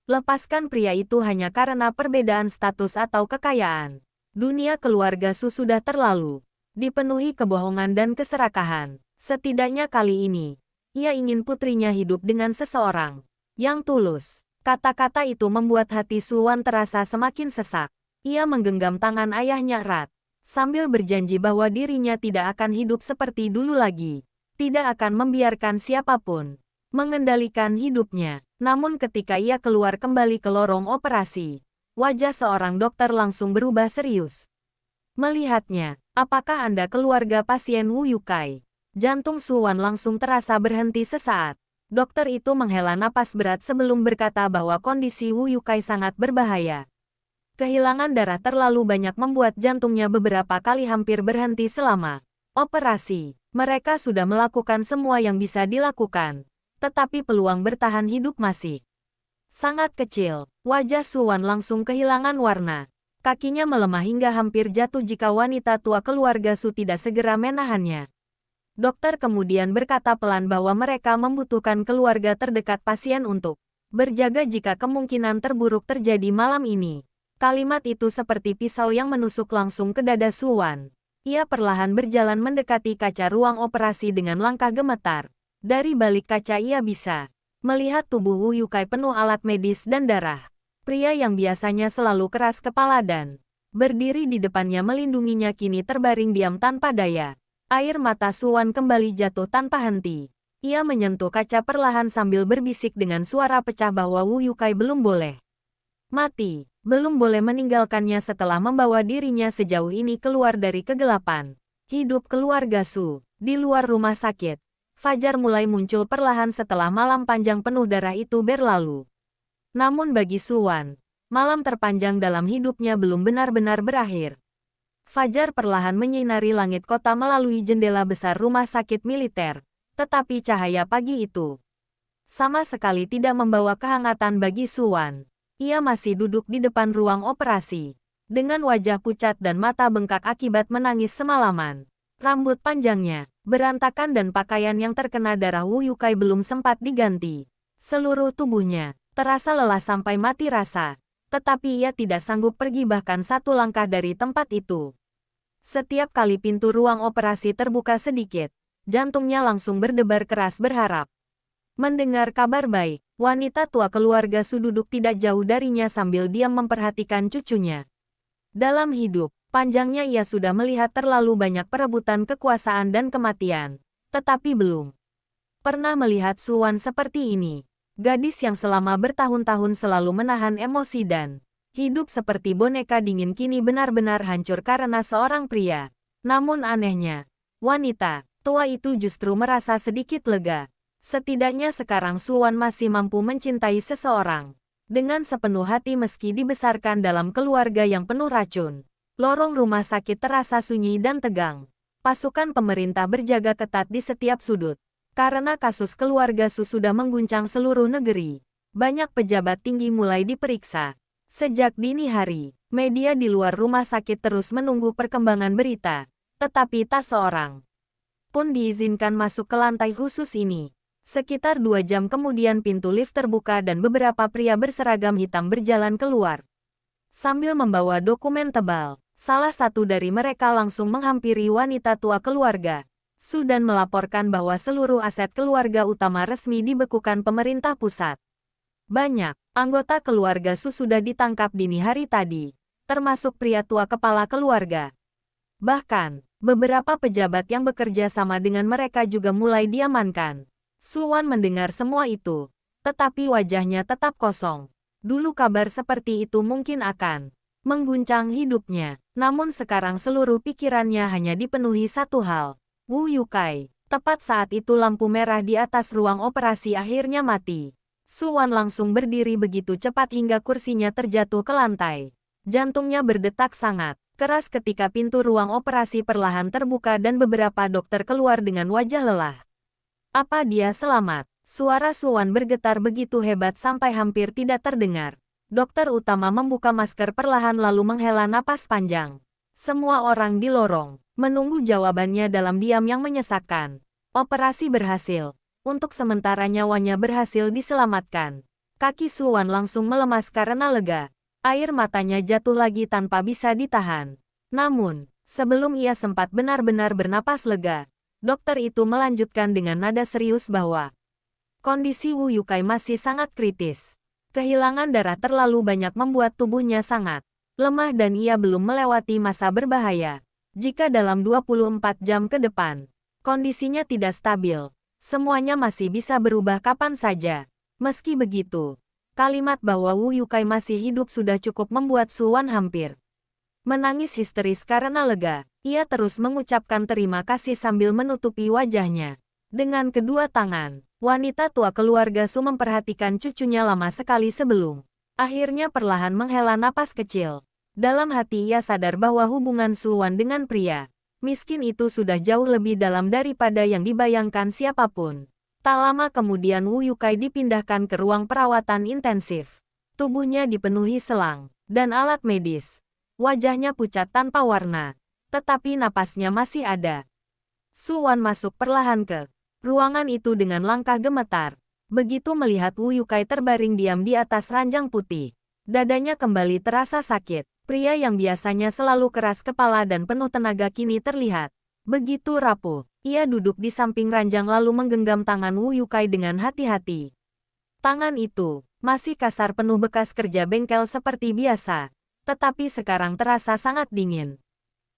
lepaskan pria itu hanya karena perbedaan status atau kekayaan. Dunia keluarga Su sudah terlalu dipenuhi kebohongan dan keserakahan. Setidaknya kali ini, ia ingin putrinya hidup dengan seseorang yang tulus. Kata-kata itu membuat hati Suwan terasa semakin sesak. Ia menggenggam tangan ayahnya erat, sambil berjanji bahwa dirinya tidak akan hidup seperti dulu lagi. Tidak akan membiarkan siapapun mengendalikan hidupnya. Namun ketika ia keluar kembali ke lorong operasi, wajah seorang dokter langsung berubah serius. Melihatnya, apakah Anda keluarga pasien Wu Yukai? Jantung Suwan langsung terasa berhenti sesaat. Dokter itu menghela napas berat sebelum berkata bahwa kondisi Wu Yukai sangat berbahaya. Kehilangan darah terlalu banyak membuat jantungnya beberapa kali hampir berhenti selama operasi. Mereka sudah melakukan semua yang bisa dilakukan, tetapi peluang bertahan hidup masih sangat kecil. Wajah Suwan langsung kehilangan warna. Kakinya melemah hingga hampir jatuh jika wanita tua keluarga Su tidak segera menahannya. Dokter kemudian berkata pelan bahwa mereka membutuhkan keluarga terdekat pasien untuk berjaga jika kemungkinan terburuk terjadi malam ini. Kalimat itu seperti pisau yang menusuk langsung ke dada Suwan. Ia perlahan berjalan mendekati kaca ruang operasi dengan langkah gemetar. Dari balik kaca ia bisa melihat tubuh Wu Yukai penuh alat medis dan darah. Pria yang biasanya selalu keras kepala dan berdiri di depannya melindunginya kini terbaring diam tanpa daya. Air mata Suwan kembali jatuh tanpa henti. Ia menyentuh kaca perlahan sambil berbisik dengan suara pecah bahwa Wu Yukai belum boleh mati. belum boleh meninggalkannya setelah membawa dirinya sejauh ini keluar dari kegelapan. Hidup keluarga Su. Di luar rumah sakit, fajar mulai muncul perlahan setelah malam panjang penuh darah itu berlalu. Namun bagi Su Wan, malam terpanjang dalam hidupnya belum benar-benar berakhir. Fajar perlahan menyinari langit kota melalui jendela besar rumah sakit militer, tetapi cahaya pagi itu sama sekali tidak membawa kehangatan bagi Su Wan. Ia masih duduk di depan ruang operasi, dengan wajah pucat dan mata bengkak akibat menangis semalaman. Rambut panjangnya berantakan dan pakaian yang terkena darah Wu Yukai belum sempat diganti. Seluruh tubuhnya terasa lelah sampai mati rasa, tetapi ia tidak sanggup pergi bahkan satu langkah dari tempat itu. Setiap kali pintu ruang operasi terbuka sedikit, jantungnya langsung berdebar keras berharap. Mendengar kabar baik, wanita tua keluarga Su duduk tidak jauh darinya sambil diam memperhatikan cucunya. Dalam hidup panjangnya ia sudah melihat terlalu banyak perebutan kekuasaan dan kematian, tetapi belum pernah melihat Su Wan seperti ini. Gadis yang selama bertahun-tahun selalu menahan emosi dan hidup seperti boneka dingin kini benar-benar hancur karena seorang pria. Namun anehnya, wanita tua itu justru merasa sedikit lega. Setidaknya sekarang Su Wan masih mampu mencintai seseorang dengan sepenuh hati meski dibesarkan dalam keluarga yang penuh racun. Lorong rumah sakit terasa sunyi dan tegang. Pasukan pemerintah berjaga ketat di setiap sudut. Karena kasus keluarga Su sudah mengguncang seluruh negeri, banyak pejabat tinggi mulai diperiksa. Sejak dini hari, media di luar rumah sakit terus menunggu perkembangan berita, tetapi tak seorang pun diizinkan masuk ke lantai khusus ini. Sekitar 2 jam kemudian pintu lift terbuka dan beberapa pria berseragam hitam berjalan keluar. Sambil membawa dokumen tebal, salah satu dari mereka langsung menghampiri wanita tua keluarga Su dan melaporkan bahwa seluruh aset keluarga utama resmi dibekukan pemerintah pusat. Banyak anggota keluarga Su sudah ditangkap dini hari tadi, termasuk pria tua kepala keluarga. Bahkan, beberapa pejabat yang bekerja sama dengan mereka juga mulai diamankan. Su Wan mendengar semua itu, tetapi wajahnya tetap kosong. Dulu kabar seperti itu mungkin akan mengguncang hidupnya, namun sekarang seluruh pikirannya hanya dipenuhi satu hal. Wu Yukai. Tepat saat itu lampu merah di atas ruang operasi akhirnya mati. Su Wan langsung berdiri begitu cepat hingga kursinya terjatuh ke lantai. Jantungnya berdetak sangat keras ketika pintu ruang operasi perlahan terbuka dan beberapa dokter keluar dengan wajah lelah. Apa dia selamat? Suara Su Wan bergetar begitu hebat sampai hampir tidak terdengar. Dokter utama membuka masker perlahan lalu menghela napas panjang. Semua orang di lorong menunggu jawabannya dalam diam yang menyesakkan. Operasi berhasil. Untuk sementara nyawanya berhasil diselamatkan. Kaki Su Wan langsung melemas karena lega. Air matanya jatuh lagi tanpa bisa ditahan. Namun, sebelum ia sempat benar-benar bernapas lega, dokter itu melanjutkan dengan nada serius bahwa kondisi Wu Yukai masih sangat kritis. Kehilangan darah terlalu banyak membuat tubuhnya sangat lemah dan ia belum melewati masa berbahaya. Jika dalam 24 jam ke depan, kondisinya tidak stabil, semuanya masih bisa berubah kapan saja. Meski begitu, kalimat bahwa Wu Yukai masih hidup sudah cukup membuat Su Wan hampir menangis histeris karena lega. Ia terus mengucapkan terima kasih sambil menutupi wajahnya. Dengan kedua tangan, wanita tua keluarga Su memperhatikan cucunya lama sekali sebelum akhirnya perlahan menghela napas kecil. Dalam hati ia sadar bahwa hubungan Su Wan dengan pria miskin itu sudah jauh lebih dalam daripada yang dibayangkan siapapun. Tak lama kemudian Wu Yukai dipindahkan ke ruang perawatan intensif. Tubuhnya dipenuhi selang dan alat medis. Wajahnya pucat tanpa warna, tetapi napasnya masih ada. Su Wan masuk perlahan ke ruangan itu dengan langkah gemetar. Begitu melihat Wu Yukai terbaring diam di atas ranjang putih, dadanya kembali terasa sakit. Pria yang biasanya selalu keras kepala dan penuh tenaga kini terlihat begitu rapuh. Ia duduk di samping ranjang lalu menggenggam tangan Wu Yukai dengan hati-hati. Tangan itu masih kasar penuh bekas kerja bengkel seperti biasa, tetapi sekarang terasa sangat dingin.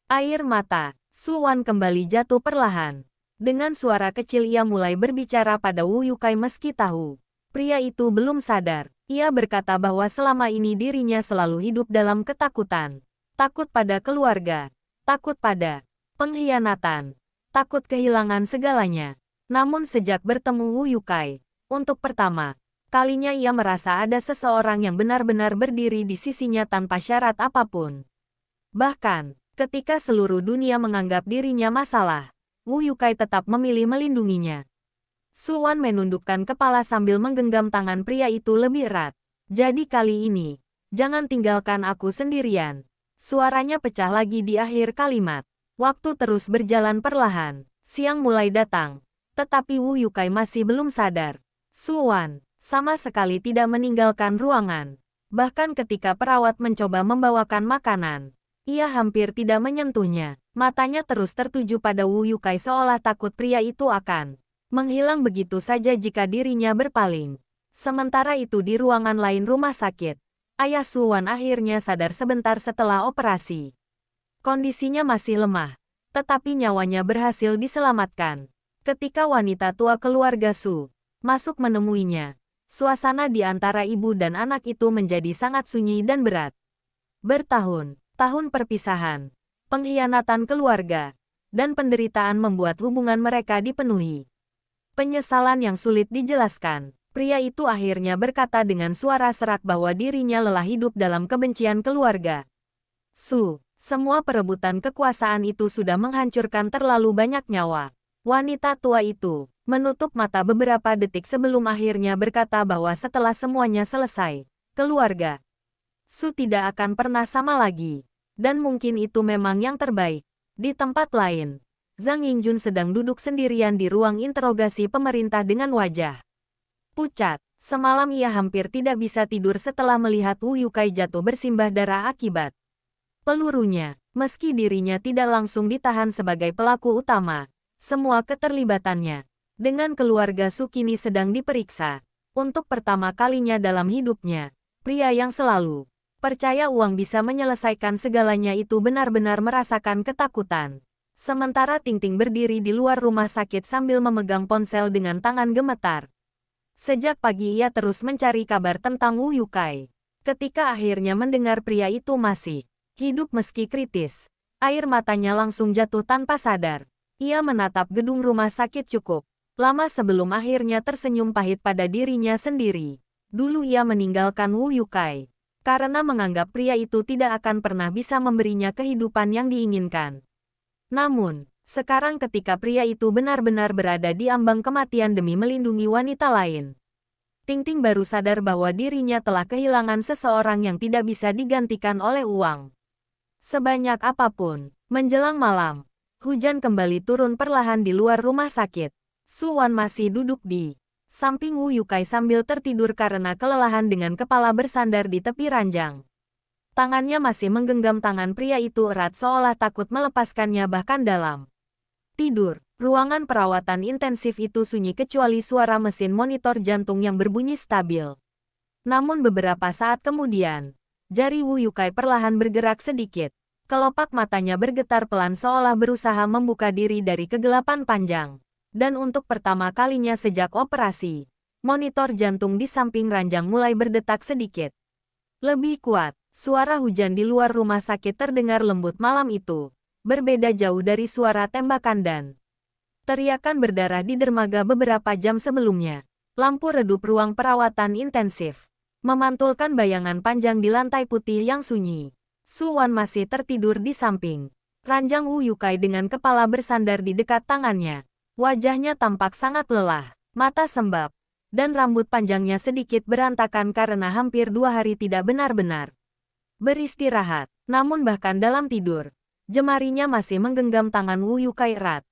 Air mata Su Wan kembali jatuh perlahan. Dengan suara kecil ia mulai berbicara pada Wu Yukai meski tahu pria itu belum sadar. Ia berkata bahwa selama ini dirinya selalu hidup dalam ketakutan. Takut pada keluarga, takut pada pengkhianatan, takut kehilangan segalanya. Namun sejak bertemu Wu Yukai, untuk pertama kalinya ia merasa ada seseorang yang benar-benar berdiri di sisinya tanpa syarat apapun. Bahkan, ketika seluruh dunia menganggap dirinya masalah, Wu Yukai tetap memilih melindunginya. Su Wan menundukkan kepala sambil menggenggam tangan pria itu lebih erat. Jadi kali ini, jangan tinggalkan aku sendirian. Suaranya pecah lagi di akhir kalimat. Waktu terus berjalan perlahan. Siang mulai datang. Tetapi Wu Yukai masih belum sadar. Su Wan sama sekali tidak meninggalkan ruangan. Bahkan ketika perawat mencoba membawakan makanan, ia hampir tidak menyentuhnya. Matanya terus tertuju pada Wu Yukai seolah takut pria itu akan menghilang begitu saja jika dirinya berpaling. Sementara itu di ruangan lain rumah sakit, ayah Su Wan akhirnya sadar sebentar setelah operasi. Kondisinya masih lemah, tetapi nyawanya berhasil diselamatkan. Ketika wanita tua keluarga Su masuk menemuinya, suasana di antara ibu dan anak itu menjadi sangat sunyi dan berat. Bertahun-tahun perpisahan, pengkhianatan keluarga, dan penderitaan membuat hubungan mereka dipenuhi penyesalan yang sulit dijelaskan. Pria itu akhirnya berkata dengan suara serak bahwa dirinya lelah hidup dalam kebencian keluarga. Su, semua perebutan kekuasaan itu sudah menghancurkan terlalu banyak nyawa. Wanita tua itu menutup mata beberapa detik sebelum akhirnya berkata bahwa setelah semuanya selesai, keluarga Su tidak akan pernah sama lagi. Dan mungkin itu memang yang terbaik. Di tempat lain, Zhang Yingjun sedang duduk sendirian di ruang interogasi pemerintah dengan wajah pucat. Semalam ia hampir tidak bisa tidur setelah melihat Wu Yukai jatuh bersimbah darah akibat pelurunya. Meski dirinya tidak langsung ditahan sebagai pelaku utama, semua keterlibatannya dengan keluarga Su kini sedang diperiksa. Untuk pertama kalinya dalam hidupnya, pria yang selalu percaya uang bisa menyelesaikan segalanya itu benar-benar merasakan ketakutan. Sementara Ting Ting berdiri di luar rumah sakit sambil memegang ponsel dengan tangan gemetar. Sejak pagi ia terus mencari kabar tentang Wu Yukai. Ketika akhirnya mendengar pria itu masih hidup meski kritis, air matanya langsung jatuh tanpa sadar. Ia menatap gedung rumah sakit cukup lama sebelum akhirnya tersenyum pahit pada dirinya sendiri. Dulu ia meninggalkan Wu Yukai karena menganggap pria itu tidak akan pernah bisa memberinya kehidupan yang diinginkan. Namun, sekarang ketika pria itu benar-benar berada di ambang kematian demi melindungi wanita lain, Ting Ting baru sadar bahwa dirinya telah kehilangan seseorang yang tidak bisa digantikan oleh uang. Sebanyak apapun, menjelang malam, hujan kembali turun perlahan di luar rumah sakit. Su Wan masih duduk di samping Wu Yukai sambil tertidur karena kelelahan dengan kepala bersandar di tepi ranjang. Tangannya masih menggenggam tangan pria itu erat seolah takut melepaskannya bahkan dalam tidur. Ruangan perawatan intensif itu sunyi kecuali suara mesin monitor jantung yang berbunyi stabil. Namun beberapa saat kemudian, jari Wu Yukai perlahan bergerak sedikit. Kelopak matanya bergetar pelan seolah berusaha membuka diri dari kegelapan panjang. Dan untuk pertama kalinya sejak operasi, monitor jantung di samping ranjang mulai berdetak sedikit lebih kuat. Suara hujan di luar rumah sakit terdengar lembut malam itu, berbeda jauh dari suara tembakan dan teriakan berdarah di dermaga beberapa jam sebelumnya. Lampu redup ruang perawatan intensif memantulkan bayangan panjang di lantai putih yang sunyi. Su Wan masih tertidur di samping ranjang Wu Yukai dengan kepala bersandar di dekat tangannya. Wajahnya tampak sangat lelah, mata sembab, dan rambut panjangnya sedikit berantakan karena hampir 2 hari tidak benar-benar beristirahat. Namun bahkan dalam tidur, jemarinya masih menggenggam tangan Wu Yukai erat.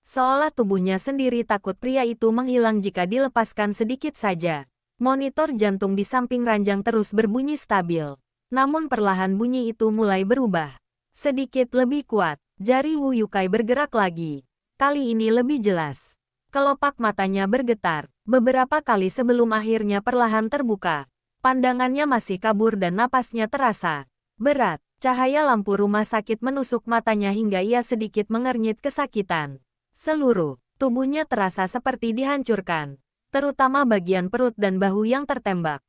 Seolah tubuhnya sendiri takut pria itu menghilang jika dilepaskan sedikit saja. Monitor jantung di samping ranjang terus berbunyi stabil. Namun perlahan bunyi itu mulai berubah. Sedikit lebih kuat, jari Wu Yukai bergerak lagi. Kali ini lebih jelas. Kelopak matanya bergetar, beberapa kali sebelum akhirnya perlahan terbuka. Pandangannya masih kabur dan napasnya terasa berat. Cahaya lampu rumah sakit menusuk matanya hingga ia sedikit mengernyit kesakitan. Seluruh tubuhnya terasa seperti dihancurkan, terutama bagian perut dan bahu yang tertembak.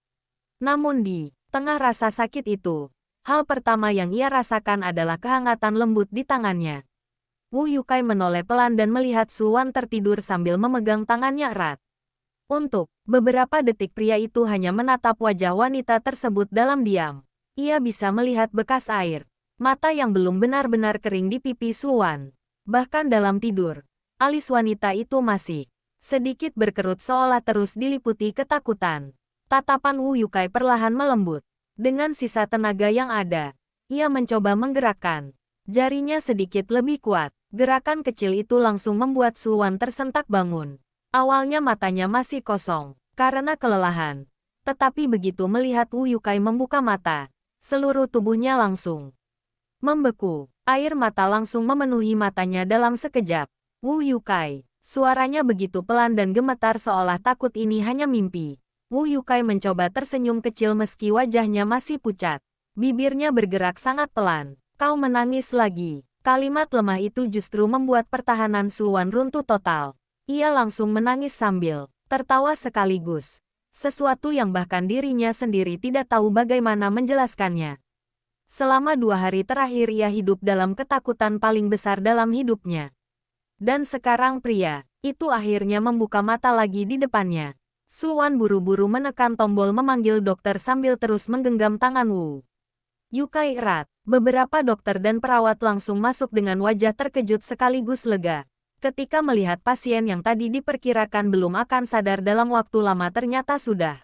Namun di tengah rasa sakit itu, hal pertama yang ia rasakan adalah kehangatan lembut di tangannya. Wu Yukai menoleh pelan dan melihat Su Wan tertidur sambil memegang tangannya erat. Untuk beberapa detik pria itu hanya menatap wajah wanita tersebut dalam diam. Ia bisa melihat bekas air mata yang belum benar-benar kering di pipi Su Wan. Bahkan dalam tidur, alis wanita itu masih sedikit berkerut seolah terus diliputi ketakutan. Tatapan Wu Yukai perlahan melembut. Dengan sisa tenaga yang ada, ia mencoba menggerakkan jarinya sedikit lebih kuat. Gerakan kecil itu langsung membuat Su Wan tersentak bangun. Awalnya matanya masih kosong karena kelelahan. Tetapi begitu melihat Wu Yukai membuka mata, seluruh tubuhnya langsung membeku. Air mata langsung memenuhi matanya dalam sekejap. Wu Yukai, suaranya begitu pelan dan gemetar seolah takut ini hanya mimpi. Wu Yukai mencoba tersenyum kecil meski wajahnya masih pucat. Bibirnya bergerak sangat pelan. Kau menangis lagi. Kalimat lemah itu justru membuat pertahanan Su Wan runtuh total. Ia langsung menangis sambil tertawa sekaligus. Sesuatu yang bahkan dirinya sendiri tidak tahu bagaimana menjelaskannya. Selama 2 hari terakhir ia hidup dalam ketakutan paling besar dalam hidupnya. Dan sekarang pria itu akhirnya membuka mata lagi di depannya. Su Wan buru-buru menekan tombol memanggil dokter sambil terus menggenggam tangan Wu Yukai erat. Beberapa dokter dan perawat langsung masuk dengan wajah terkejut sekaligus lega. Ketika melihat pasien yang tadi diperkirakan belum akan sadar dalam waktu lama ternyata sudah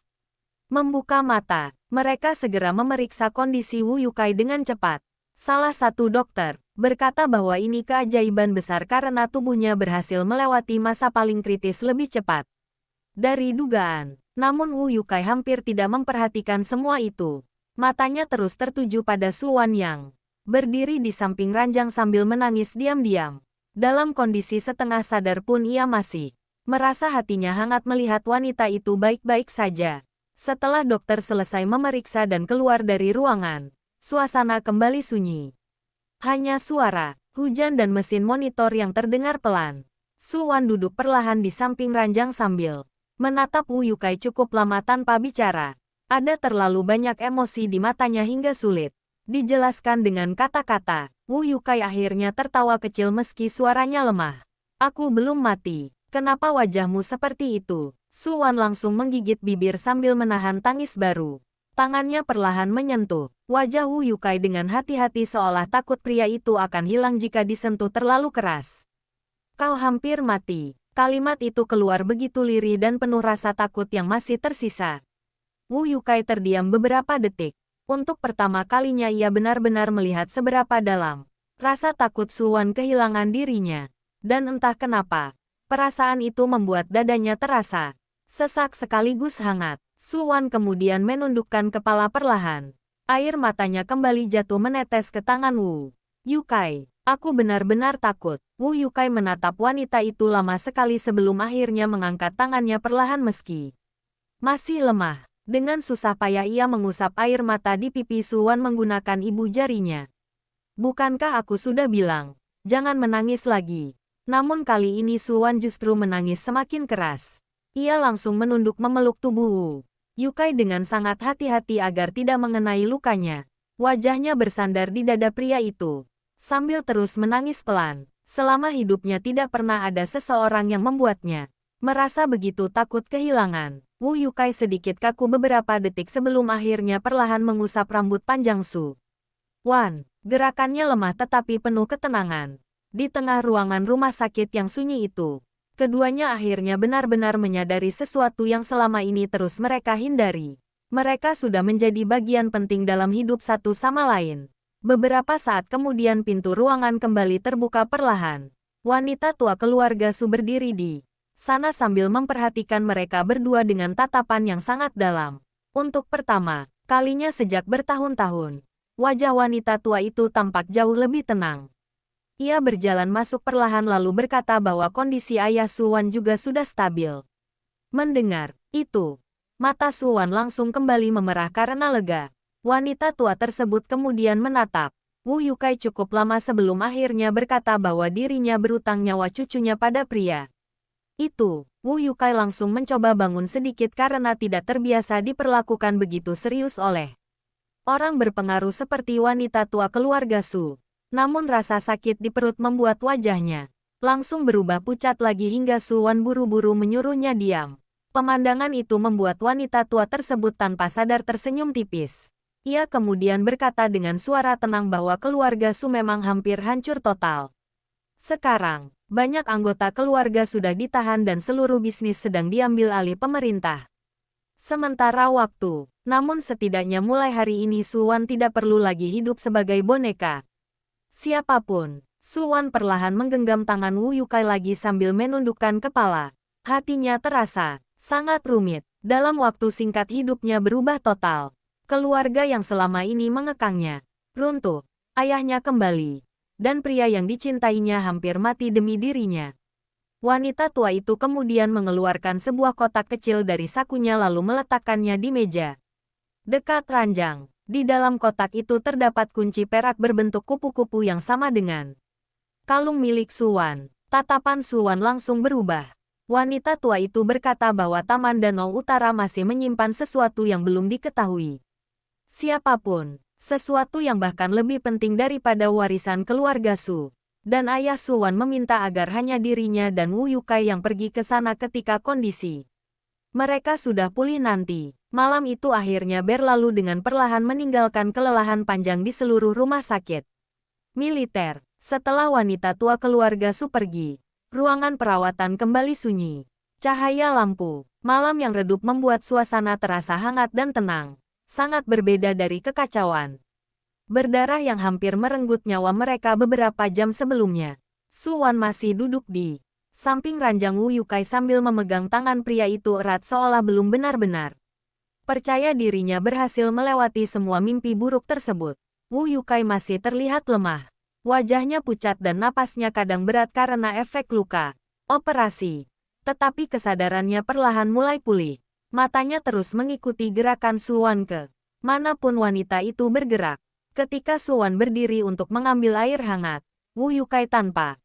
membuka mata. Mereka segera memeriksa kondisi Wu Yukai dengan cepat. Salah satu dokter berkata bahwa ini keajaiban besar karena tubuhnya berhasil melewati masa paling kritis lebih cepat dari dugaan. Namun Wu Yukai hampir tidak memperhatikan semua itu. Matanya terus tertuju pada Su Wan yang berdiri di samping ranjang sambil menangis diam-diam. Dalam kondisi setengah sadar pun ia masih merasa hatinya hangat melihat wanita itu baik-baik saja. Setelah dokter selesai memeriksa dan keluar dari ruangan, suasana kembali sunyi. Hanya suara hujan dan mesin monitor yang terdengar pelan. Su Wan duduk perlahan di samping ranjang sambil menatap Wu Yukai cukup lama tanpa bicara. Ada terlalu banyak emosi di matanya hingga sulit dijelaskan dengan kata-kata. Wu Yukai akhirnya tertawa kecil meski suaranya lemah. Aku belum mati. Kenapa wajahmu seperti itu? Su Wan langsung menggigit bibir sambil menahan tangis baru. Tangannya perlahan menyentuh wajah Wu Yukai dengan hati-hati seolah takut pria itu akan hilang jika disentuh terlalu keras. Kau hampir mati. Kalimat itu keluar begitu lirih dan penuh rasa takut yang masih tersisa. Wu Yukai terdiam beberapa detik. Untuk pertama kalinya ia benar-benar melihat seberapa dalam rasa takut Su Wan kehilangan dirinya. Dan entah kenapa, perasaan itu membuat dadanya terasa sesak sekaligus hangat. Su Wan kemudian menundukkan kepala perlahan. Air matanya kembali jatuh menetes ke tangan Wu Yukai. Aku benar-benar takut. Wu Yukai menatap wanita itu lama sekali sebelum akhirnya mengangkat tangannya perlahan meski masih lemah. Dengan susah payah ia mengusap air mata di pipi Su Wan menggunakan ibu jarinya. Bukankah aku sudah bilang, jangan menangis lagi. Namun kali ini Su Wan justru menangis semakin keras. Ia langsung menunduk memeluk tubuh Wu Yukai dengan sangat hati-hati agar tidak mengenai lukanya. Wajahnya bersandar di dada pria itu, sambil terus menangis pelan. Selama hidupnya tidak pernah ada seseorang yang membuatnya merasa begitu takut kehilangan. Wu Yukai sedikit kaku beberapa detik sebelum akhirnya perlahan mengusap rambut panjang Su Wan. Gerakannya lemah tetapi penuh ketenangan. Di tengah ruangan rumah sakit yang sunyi itu, keduanya akhirnya benar-benar menyadari sesuatu yang selama ini terus mereka hindari. Mereka sudah menjadi bagian penting dalam hidup satu sama lain. Beberapa saat kemudian pintu ruangan kembali terbuka perlahan. Wanita tua keluarga Su berdiri di sana sambil memperhatikan mereka berdua dengan tatapan yang sangat dalam. Untuk pertama kalinya sejak bertahun-tahun, wajah wanita tua itu tampak jauh lebih tenang. Ia berjalan masuk perlahan lalu berkata bahwa kondisi ayah Su Wan juga sudah stabil. Mendengar itu, mata Su Wan langsung kembali memerah karena lega. Wanita tua tersebut kemudian menatap Wu Yukai cukup lama sebelum akhirnya berkata bahwa dirinya berutang nyawa cucunya pada pria itu. Wu Yukai langsung mencoba bangun sedikit karena tidak terbiasa diperlakukan begitu serius oleh orang berpengaruh seperti wanita tua keluarga Su. Namun rasa sakit di perut membuat wajahnya langsung berubah pucat lagi hingga Su Wan buru-buru menyuruhnya diam. Pemandangan itu membuat wanita tua tersebut tanpa sadar tersenyum tipis. Ia kemudian berkata dengan suara tenang bahwa keluarga Su memang hampir hancur total. Sekarang, banyak anggota keluarga sudah ditahan dan seluruh bisnis sedang diambil alih pemerintah. Sementara waktu, namun setidaknya mulai hari ini Su Wan tidak perlu lagi hidup sebagai boneka. Siapapun, Su Wan perlahan menggenggam tangan Wu Yukai lagi sambil menundukkan kepala. Hatinya terasa sangat rumit. Dalam waktu singkat hidupnya berubah total. Keluarga yang selama ini mengekangnya runtuh, ayahnya kembali, dan pria yang dicintainya hampir mati demi dirinya. Wanita tua itu kemudian mengeluarkan sebuah kotak kecil dari sakunya lalu meletakkannya di meja dekat ranjang. Di dalam kotak itu terdapat kunci perak berbentuk kupu-kupu yang sama dengan kalung milik Su Wan. Tatapan Su Wan langsung berubah. Wanita tua itu berkata bahwa Taman Danau Utara masih menyimpan sesuatu yang belum diketahui siapapun, sesuatu yang bahkan lebih penting daripada warisan keluarga Su. Dan ayah Su Wan meminta agar hanya dirinya dan Wu Yukai yang pergi ke sana ketika kondisi mereka sudah pulih nanti. Malam itu akhirnya berlalu dengan perlahan meninggalkan kelelahan panjang di seluruh rumah sakit militer. Setelah wanita tua keluarga Su pergi, ruangan perawatan kembali sunyi. Cahaya lampu malam yang redup membuat suasana terasa hangat dan tenang. Sangat berbeda dari kekacauan berdarah yang hampir merenggut nyawa mereka beberapa jam sebelumnya. Su Wan masih duduk di samping ranjang Wu Yukai sambil memegang tangan pria itu erat seolah belum benar-benar percaya dirinya berhasil melewati semua mimpi buruk tersebut. Wu Yukai masih terlihat lemah. Wajahnya pucat dan napasnya kadang berat karena efek luka operasi. Tetapi kesadarannya perlahan mulai pulih. Matanya terus mengikuti gerakan Su Wan ke manapun wanita itu bergerak. Ketika Su Wan berdiri untuk mengambil air hangat, Wu Yukai tanpa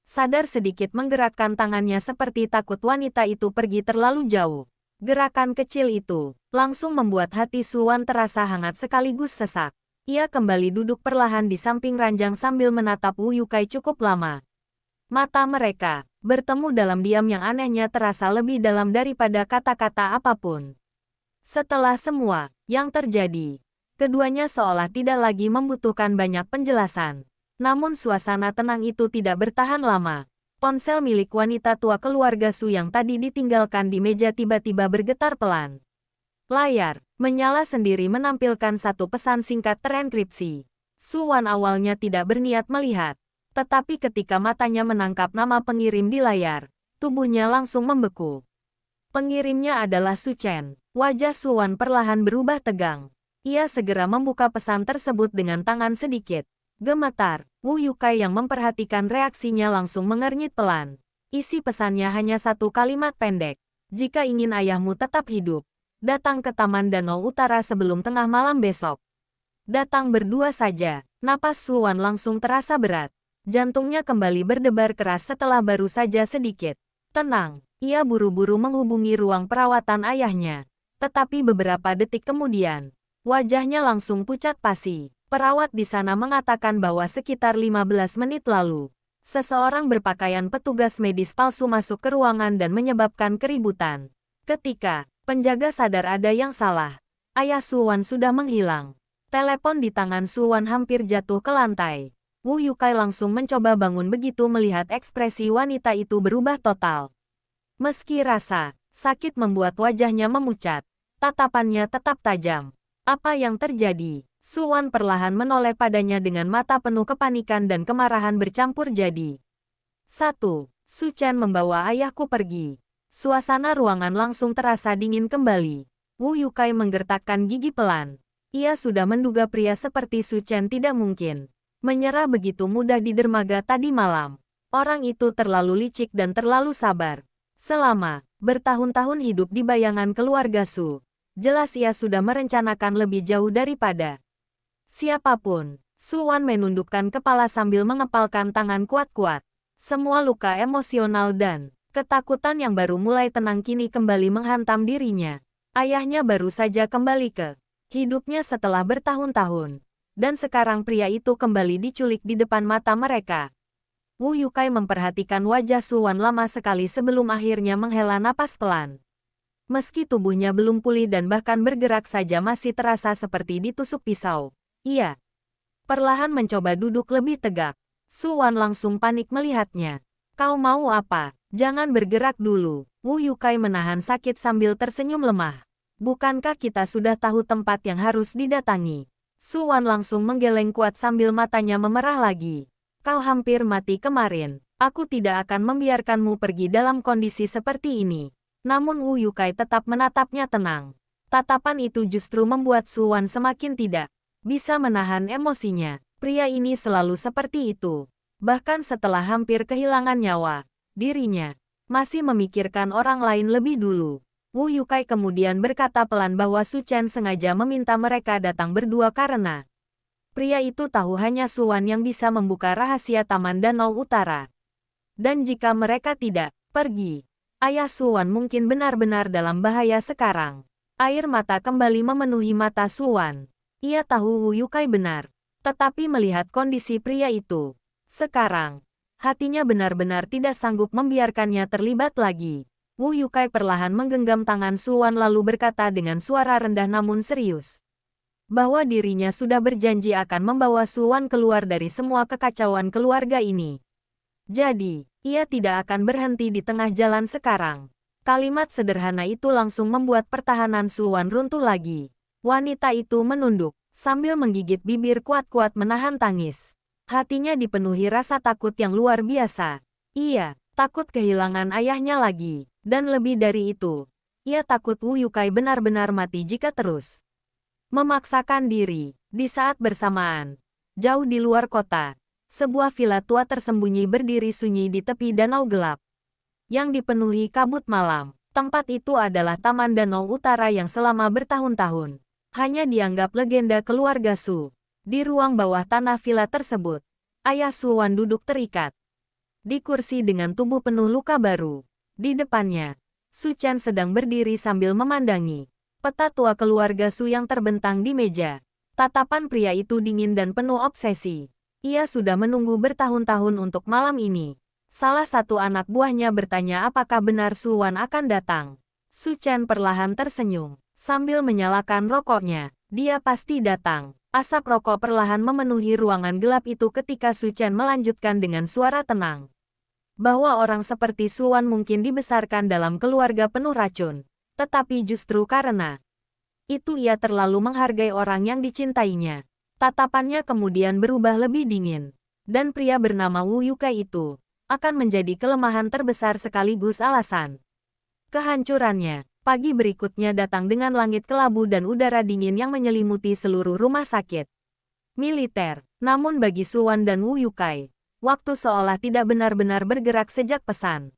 sadar sedikit menggerakkan tangannya seperti takut wanita itu pergi terlalu jauh. Gerakan kecil itu langsung membuat hati Su Wan terasa hangat sekaligus sesak. Ia kembali duduk perlahan di samping ranjang sambil menatap Wu Yukai cukup lama. Mata mereka bertemu dalam diam yang anehnya terasa lebih dalam daripada kata-kata apapun. Setelah semua yang terjadi, keduanya seolah tidak lagi membutuhkan banyak penjelasan. Namun suasana tenang itu tidak bertahan lama. Ponsel milik wanita tua keluarga Su yang tadi ditinggalkan di meja tiba-tiba bergetar pelan. Layar menyala sendiri menampilkan satu pesan singkat terenkripsi. Su Wan awalnya tidak berniat melihat. Tetapi ketika matanya menangkap nama pengirim di layar, tubuhnya langsung membeku. Pengirimnya adalah Su Chen. Wajah Su Wan perlahan berubah tegang. Ia segera membuka pesan tersebut dengan tangan sedikit gemetar. Wu Yukai yang memperhatikan reaksinya langsung mengernyit pelan. Isi pesannya hanya satu kalimat pendek. Jika ingin ayahmu tetap hidup, datang ke Taman Danau Utara sebelum tengah malam besok. Datang berdua saja. Napas Su Wan langsung terasa berat. Jantungnya kembali berdebar keras setelah baru saja sedikit tenang. Ia buru-buru menghubungi ruang perawatan ayahnya. Tetapi beberapa detik kemudian, wajahnya langsung pucat pasi. Perawat di sana mengatakan bahwa sekitar 15 menit lalu, seseorang berpakaian petugas medis palsu masuk ke ruangan dan menyebabkan keributan. Ketika penjaga sadar ada yang salah, ayah Su Wan sudah menghilang. Telepon di tangan Su Wan hampir jatuh ke lantai. Wu Yukai langsung mencoba bangun begitu melihat ekspresi wanita itu berubah total. Meski rasa sakit membuat wajahnya memucat, tatapannya tetap tajam. Apa yang terjadi? Su Wan perlahan menoleh padanya dengan mata penuh kepanikan dan kemarahan bercampur jadi 1. Su Chen membawa ayahku pergi. Suasana ruangan langsung terasa dingin kembali. Wu Yukai menggertakkan gigi pelan. Ia sudah menduga pria seperti Su Chen tidak mungkin menyerah begitu mudah di dermaga tadi malam. Orang itu terlalu licik dan terlalu sabar. Selama bertahun-tahun hidup di bayangan keluarga Su, jelas ia sudah merencanakan lebih jauh daripada siapapun. Su Wan menundukkan kepala sambil mengepalkan tangan kuat-kuat. Semua luka emosional dan Ketakutan yang baru mulai tenang kini kembali menghantam dirinya. Ayahnya baru saja kembali ke hidupnya setelah bertahun-tahun. Dan sekarang pria itu kembali diculik di depan mata mereka. Wu Yukai memperhatikan wajah Su Wan lama sekali sebelum akhirnya menghela napas pelan. Meski tubuhnya belum pulih dan bahkan bergerak saja masih terasa seperti ditusuk pisau. Ia perlahan mencoba duduk lebih tegak. Su Wan langsung panik melihatnya. Kau mau apa? Jangan bergerak dulu. Wu Yukai menahan sakit sambil tersenyum lemah. Bukankah kita sudah tahu tempat yang harus didatangi? Su Wan langsung menggeleng kuat sambil matanya memerah lagi. Kau hampir mati kemarin. Aku tidak akan membiarkanmu pergi dalam kondisi seperti ini. Namun Wu Yukai tetap menatapnya tenang. Tatapan itu justru membuat Su Wan semakin tidak bisa menahan emosinya. Pria ini selalu seperti itu. Bahkan setelah hampir kehilangan nyawa, dirinya masih memikirkan orang lain lebih dulu. Wu Yukai kemudian berkata pelan bahwa Su Chen sengaja meminta mereka datang berdua karena pria itu tahu hanya Su Wan yang bisa membuka rahasia Taman Danau Utara. Dan jika mereka tidak pergi, ayah Su Wan mungkin benar-benar dalam bahaya sekarang. Air mata kembali memenuhi mata Su Wan. Ia tahu Wu Yukai benar. Tetapi melihat kondisi pria itu, sekarang, hatinya benar-benar tidak sanggup membiarkannya terlibat lagi. Wu Yukai perlahan menggenggam tangan Su Wan lalu berkata dengan suara rendah namun serius, bahwa dirinya sudah berjanji akan membawa Su Wan keluar dari semua kekacauan keluarga ini. Jadi, ia tidak akan berhenti di tengah jalan sekarang. Kalimat sederhana itu langsung membuat pertahanan Su Wan runtuh lagi. Wanita itu menunduk, sambil menggigit bibir kuat-kuat menahan tangis. Hatinya dipenuhi rasa takut yang luar biasa. Ia takut kehilangan ayahnya lagi. Dan lebih dari itu, ia takut Wu Yukai benar-benar mati jika terus memaksakan diri. Di saat bersamaan, jauh di luar kota, sebuah villa tua tersembunyi berdiri sunyi di tepi danau gelap yang dipenuhi kabut malam. Tempat itu adalah Taman Danau Utara yang selama bertahun-tahun hanya dianggap legenda keluarga Su. Di ruang bawah tanah villa tersebut, ayah Su Wan duduk terikat di kursi dengan tubuh penuh luka baru. Di depannya, Su Chen sedang berdiri sambil memandangi peta tua keluarga Su yang terbentang di meja. Tatapan pria itu dingin dan penuh obsesi. Ia sudah menunggu bertahun-tahun untuk malam ini. Salah satu anak buahnya bertanya apakah benar Su Wan akan datang. Su Chen perlahan tersenyum, sambil menyalakan rokoknya. Dia pasti datang. Asap rokok perlahan memenuhi ruangan gelap itu ketika Su Chen melanjutkan dengan suara tenang, bahwa orang seperti Su Wan mungkin dibesarkan dalam keluarga penuh racun. Tetapi justru karena itu ia terlalu menghargai orang yang dicintainya. Tatapannya kemudian berubah lebih dingin. Dan pria bernama Wu Yukai itu akan menjadi kelemahan terbesar sekaligus alasan kehancurannya. Pagi berikutnya datang dengan langit kelabu dan udara dingin yang menyelimuti seluruh rumah sakit militer. Namun bagi Su Wan dan Wu Yukai, waktu seolah tidak benar-benar bergerak sejak pesan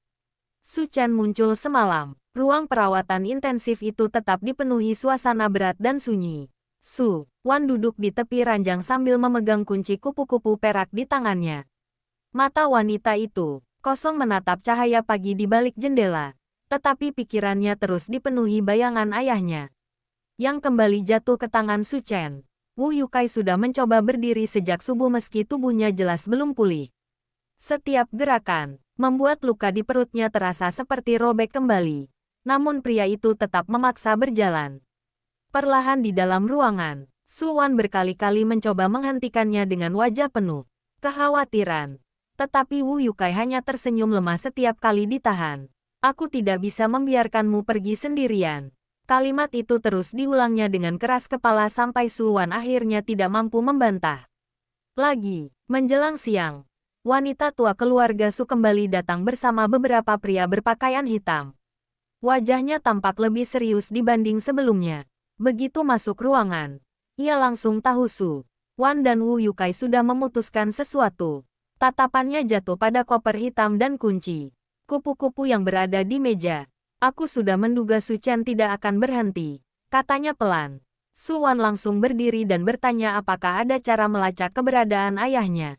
Su Chen muncul semalam. Ruang perawatan intensif itu tetap dipenuhi suasana berat dan sunyi. Su Wan duduk di tepi ranjang sambil memegang kunci kupu-kupu perak di tangannya. Mata wanita itu kosong menatap cahaya pagi di balik jendela. Tetapi pikirannya terus dipenuhi bayangan ayahnya yang kembali jatuh ke tangan Su Chen. Wu Yukai sudah mencoba berdiri sejak subuh meski tubuhnya jelas belum pulih. Setiap gerakan membuat luka di perutnya terasa seperti robek kembali. Namun pria itu tetap memaksa berjalan. Perlahan di dalam ruangan, Su Wan berkali-kali mencoba menghentikannya dengan wajah penuh kekhawatiran. Tetapi Wu Yukai hanya tersenyum lemah setiap kali ditahan. Aku tidak bisa membiarkanmu pergi sendirian. Kalimat itu terus diulangnya dengan keras kepala sampai Su Wan akhirnya tidak mampu membantah lagi. Menjelang siang, wanita tua keluarga Su kembali datang bersama beberapa pria berpakaian hitam. Wajahnya tampak lebih serius dibanding sebelumnya. Begitu masuk ruangan, ia langsung tahu Su Wan dan Wu Yukai sudah memutuskan sesuatu. Tatapannya jatuh pada koper hitam dan kunci kupu-kupu yang berada di meja. Aku sudah menduga Su Chen tidak akan berhenti, katanya pelan. Su Wan langsung berdiri dan bertanya apakah ada cara melacak keberadaan ayahnya.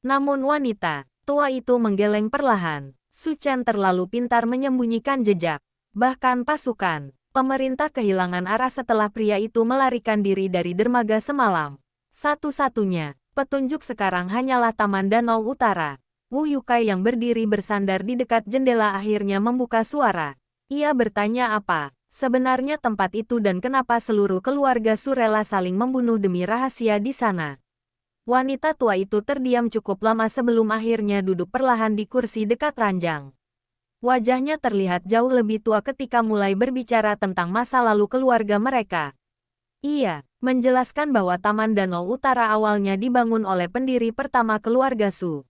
Namun wanita tua itu menggeleng perlahan. Su Chen terlalu pintar menyembunyikan jejak. Bahkan pasukan pemerintah kehilangan arah setelah pria itu melarikan diri dari dermaga semalam. Satu-satunya petunjuk sekarang hanyalah Taman Danau Utara. Wu Yukai yang berdiri bersandar di dekat jendela akhirnya membuka suara. Ia bertanya apa sebenarnya tempat itu dan kenapa seluruh keluarga Su rela saling membunuh demi rahasia di sana. Wanita tua itu terdiam cukup lama sebelum akhirnya duduk perlahan di kursi dekat ranjang. Wajahnya terlihat jauh lebih tua ketika mulai berbicara tentang masa lalu keluarga mereka. Ia menjelaskan bahwa Taman Danau Utara awalnya dibangun oleh pendiri pertama keluarga Su.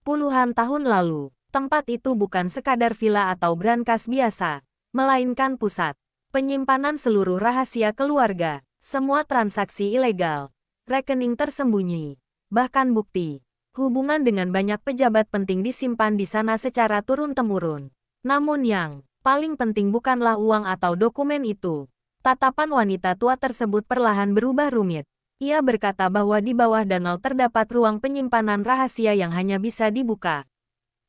Puluhan tahun lalu, tempat itu bukan sekadar villa atau brankas biasa, melainkan pusat penyimpanan seluruh rahasia keluarga, semua transaksi ilegal, rekening tersembunyi, bahkan bukti hubungan dengan banyak pejabat penting disimpan di sana secara turun-temurun. Namun yang paling penting bukanlah uang atau dokumen itu. Tatapan wanita tua tersebut perlahan berubah rumit. Ia berkata bahwa di bawah danau terdapat ruang penyimpanan rahasia yang hanya bisa dibuka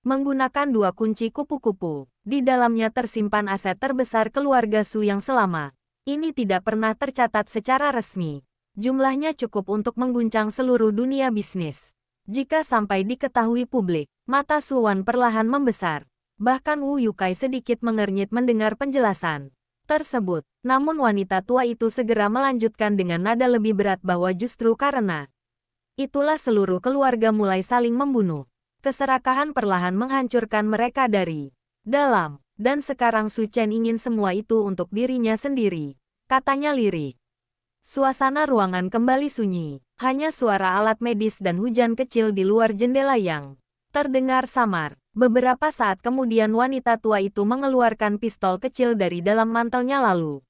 menggunakan 2 kunci kupu-kupu. Di dalamnya tersimpan aset terbesar keluarga Su yang selama ini tidak pernah tercatat secara resmi. Jumlahnya cukup untuk mengguncang seluruh dunia bisnis. Jika sampai diketahui publik, mata Su Wan perlahan membesar. Bahkan Wu Yukai sedikit mengernyit mendengar penjelasan tersebut. Namun wanita tua itu segera melanjutkan dengan nada lebih berat bahwa justru karena itulah seluruh keluarga mulai saling membunuh. Keserakahan perlahan menghancurkan mereka dari dalam. Dan sekarang Su Chen ingin semua itu untuk dirinya sendiri, katanya lirih. Suasana ruangan kembali sunyi, hanya suara alat medis dan hujan kecil di luar jendela yang terdengar samar. Beberapa saat kemudian wanita tua itu mengeluarkan pistol kecil dari dalam mantelnya lalu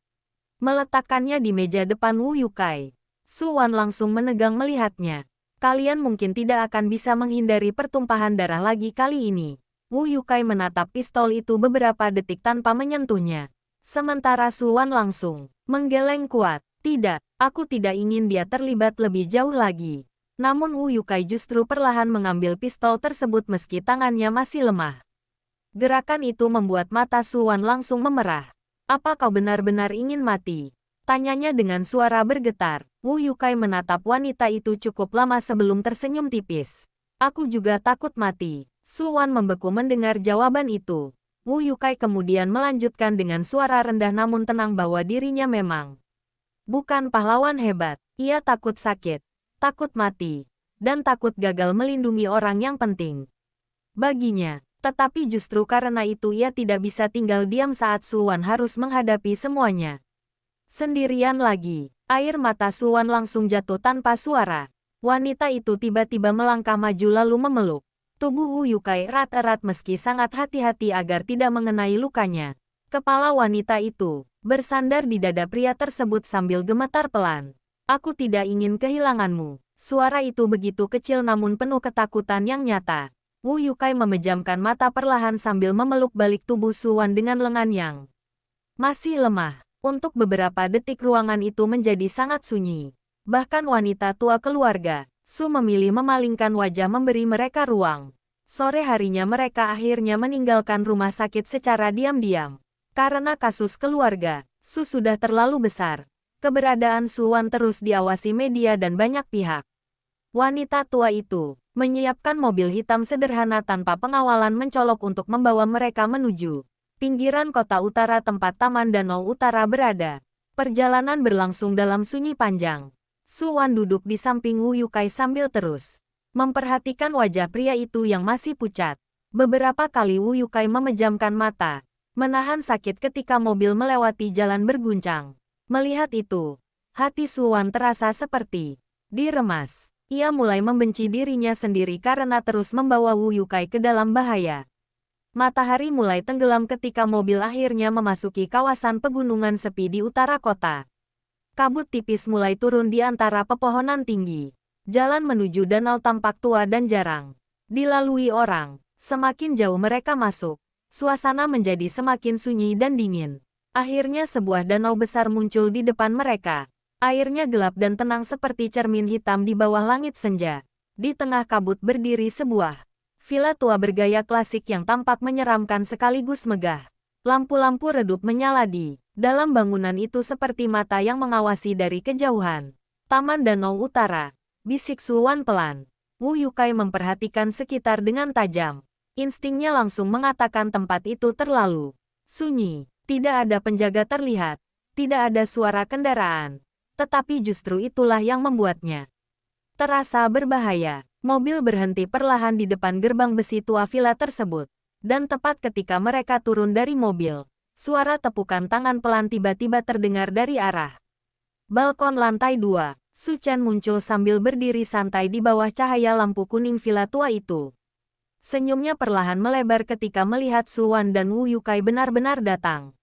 meletakkannya di meja depan Wu Yukai. Su Wan langsung menegang melihatnya. Kalian mungkin tidak akan bisa menghindari pertumpahan darah lagi kali ini. Wu Yukai menatap pistol itu beberapa detik tanpa menyentuhnya. Sementara Su Wan langsung menggeleng kuat. Tidak, aku tidak ingin dia terlibat lebih jauh lagi. Namun Wu Yukai justru perlahan mengambil pistol tersebut meski tangannya masih lemah. Gerakan itu membuat mata Su Wan langsung memerah. Apa kau benar-benar ingin mati? Tanyanya dengan suara bergetar. Wu Yukai menatap wanita itu cukup lama sebelum tersenyum tipis. Aku juga takut mati. Su Wan membeku mendengar jawaban itu. Wu Yukai kemudian melanjutkan dengan suara rendah namun tenang bahwa dirinya memang bukan pahlawan hebat. Ia takut sakit, takut mati, dan takut gagal melindungi orang yang penting baginya. Tetapi justru karena itu ia tidak bisa tinggal diam saat Su Wan harus menghadapi semuanya sendirian lagi. Air mata Su Wan langsung jatuh tanpa suara. Wanita itu tiba-tiba melangkah maju lalu memeluk tubuh Wu Yukai erat-erat meski sangat hati-hati agar tidak mengenai lukanya. Kepala wanita itu bersandar di dada pria tersebut sambil gemetar pelan. Aku tidak ingin kehilanganmu. Suara itu begitu kecil namun penuh ketakutan yang nyata. Wu Yukai memejamkan mata perlahan sambil memeluk balik tubuh Su Wan dengan lengan yang masih lemah. Untuk beberapa detik ruangan itu menjadi sangat sunyi. Bahkan wanita tua keluarga, Su memilih memalingkan wajah memberi mereka ruang. Sore harinya mereka akhirnya meninggalkan rumah sakit secara diam-diam. Karena kasus keluarga, Su sudah terlalu besar. Keberadaan Su Wan terus diawasi media dan banyak pihak. Wanita tua itu menyiapkan mobil hitam sederhana tanpa pengawalan mencolok untuk membawa mereka menuju pinggiran kota utara tempat Taman Danau Utara berada. Perjalanan berlangsung dalam sunyi panjang. Su Wan duduk di samping Wu Yukai sambil terus memperhatikan wajah pria itu yang masih pucat. Beberapa kali Wu Yukai memejamkan mata, menahan sakit ketika mobil melewati jalan berguncang. Melihat itu, hati Su Wan terasa seperti diremas. Ia mulai membenci dirinya sendiri karena terus membawa Wu Yukai ke dalam bahaya. Matahari mulai tenggelam ketika mobil akhirnya memasuki kawasan pegunungan sepi di utara kota. Kabut tipis mulai turun di antara pepohonan tinggi. Jalan menuju danau tampak tua dan jarang dilalui orang. Semakin jauh mereka masuk, suasana menjadi semakin sunyi dan dingin. Akhirnya sebuah danau besar muncul di depan mereka. Airnya gelap dan tenang seperti cermin hitam di bawah langit senja. Di tengah kabut berdiri sebuah Villa tua bergaya klasik yang tampak menyeramkan sekaligus megah. Lampu-lampu redup menyala di dalam bangunan itu seperti mata yang mengawasi dari kejauhan. Taman Danau Utara, bisik Su Wan pelan. Wu Yukai memperhatikan sekitar dengan tajam. Instingnya langsung mengatakan tempat itu terlalu sunyi. Tidak ada penjaga terlihat. Tidak ada suara kendaraan. Tetapi justru itulah yang membuatnya terasa berbahaya. Mobil berhenti perlahan di depan gerbang besi tua villa tersebut. Dan tepat ketika mereka turun dari mobil, suara tepukan tangan pelan tiba-tiba terdengar dari arah balkon lantai 2. Su Chen muncul sambil berdiri santai di bawah cahaya lampu kuning villa tua itu. Senyumnya perlahan melebar ketika melihat Su Wan dan Wu Yukai benar-benar datang.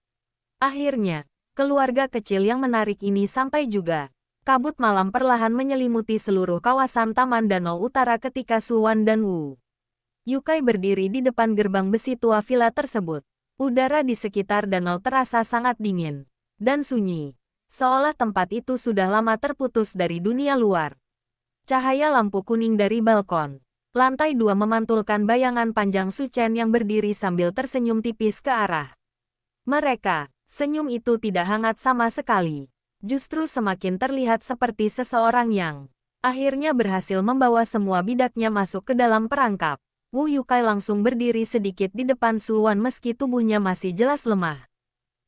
Akhirnya, keluarga kecil yang menarik ini sampai juga. Kabut malam perlahan menyelimuti seluruh kawasan Taman Danau Utara ketika Su Wan dan Wu Yukai berdiri di depan gerbang besi tua villa tersebut. Udara di sekitar danau terasa sangat dingin dan sunyi, seolah tempat itu sudah lama terputus dari dunia luar. Cahaya lampu kuning dari balkon lantai 2 memantulkan bayangan panjang Su Chen yang berdiri sambil tersenyum tipis ke arah mereka. Senyum itu tidak hangat sama sekali. Justru semakin terlihat seperti seseorang yang akhirnya berhasil membawa semua bidaknya masuk ke dalam perangkap. Wu Yukai langsung berdiri sedikit di depan Su Wan meski tubuhnya masih jelas lemah.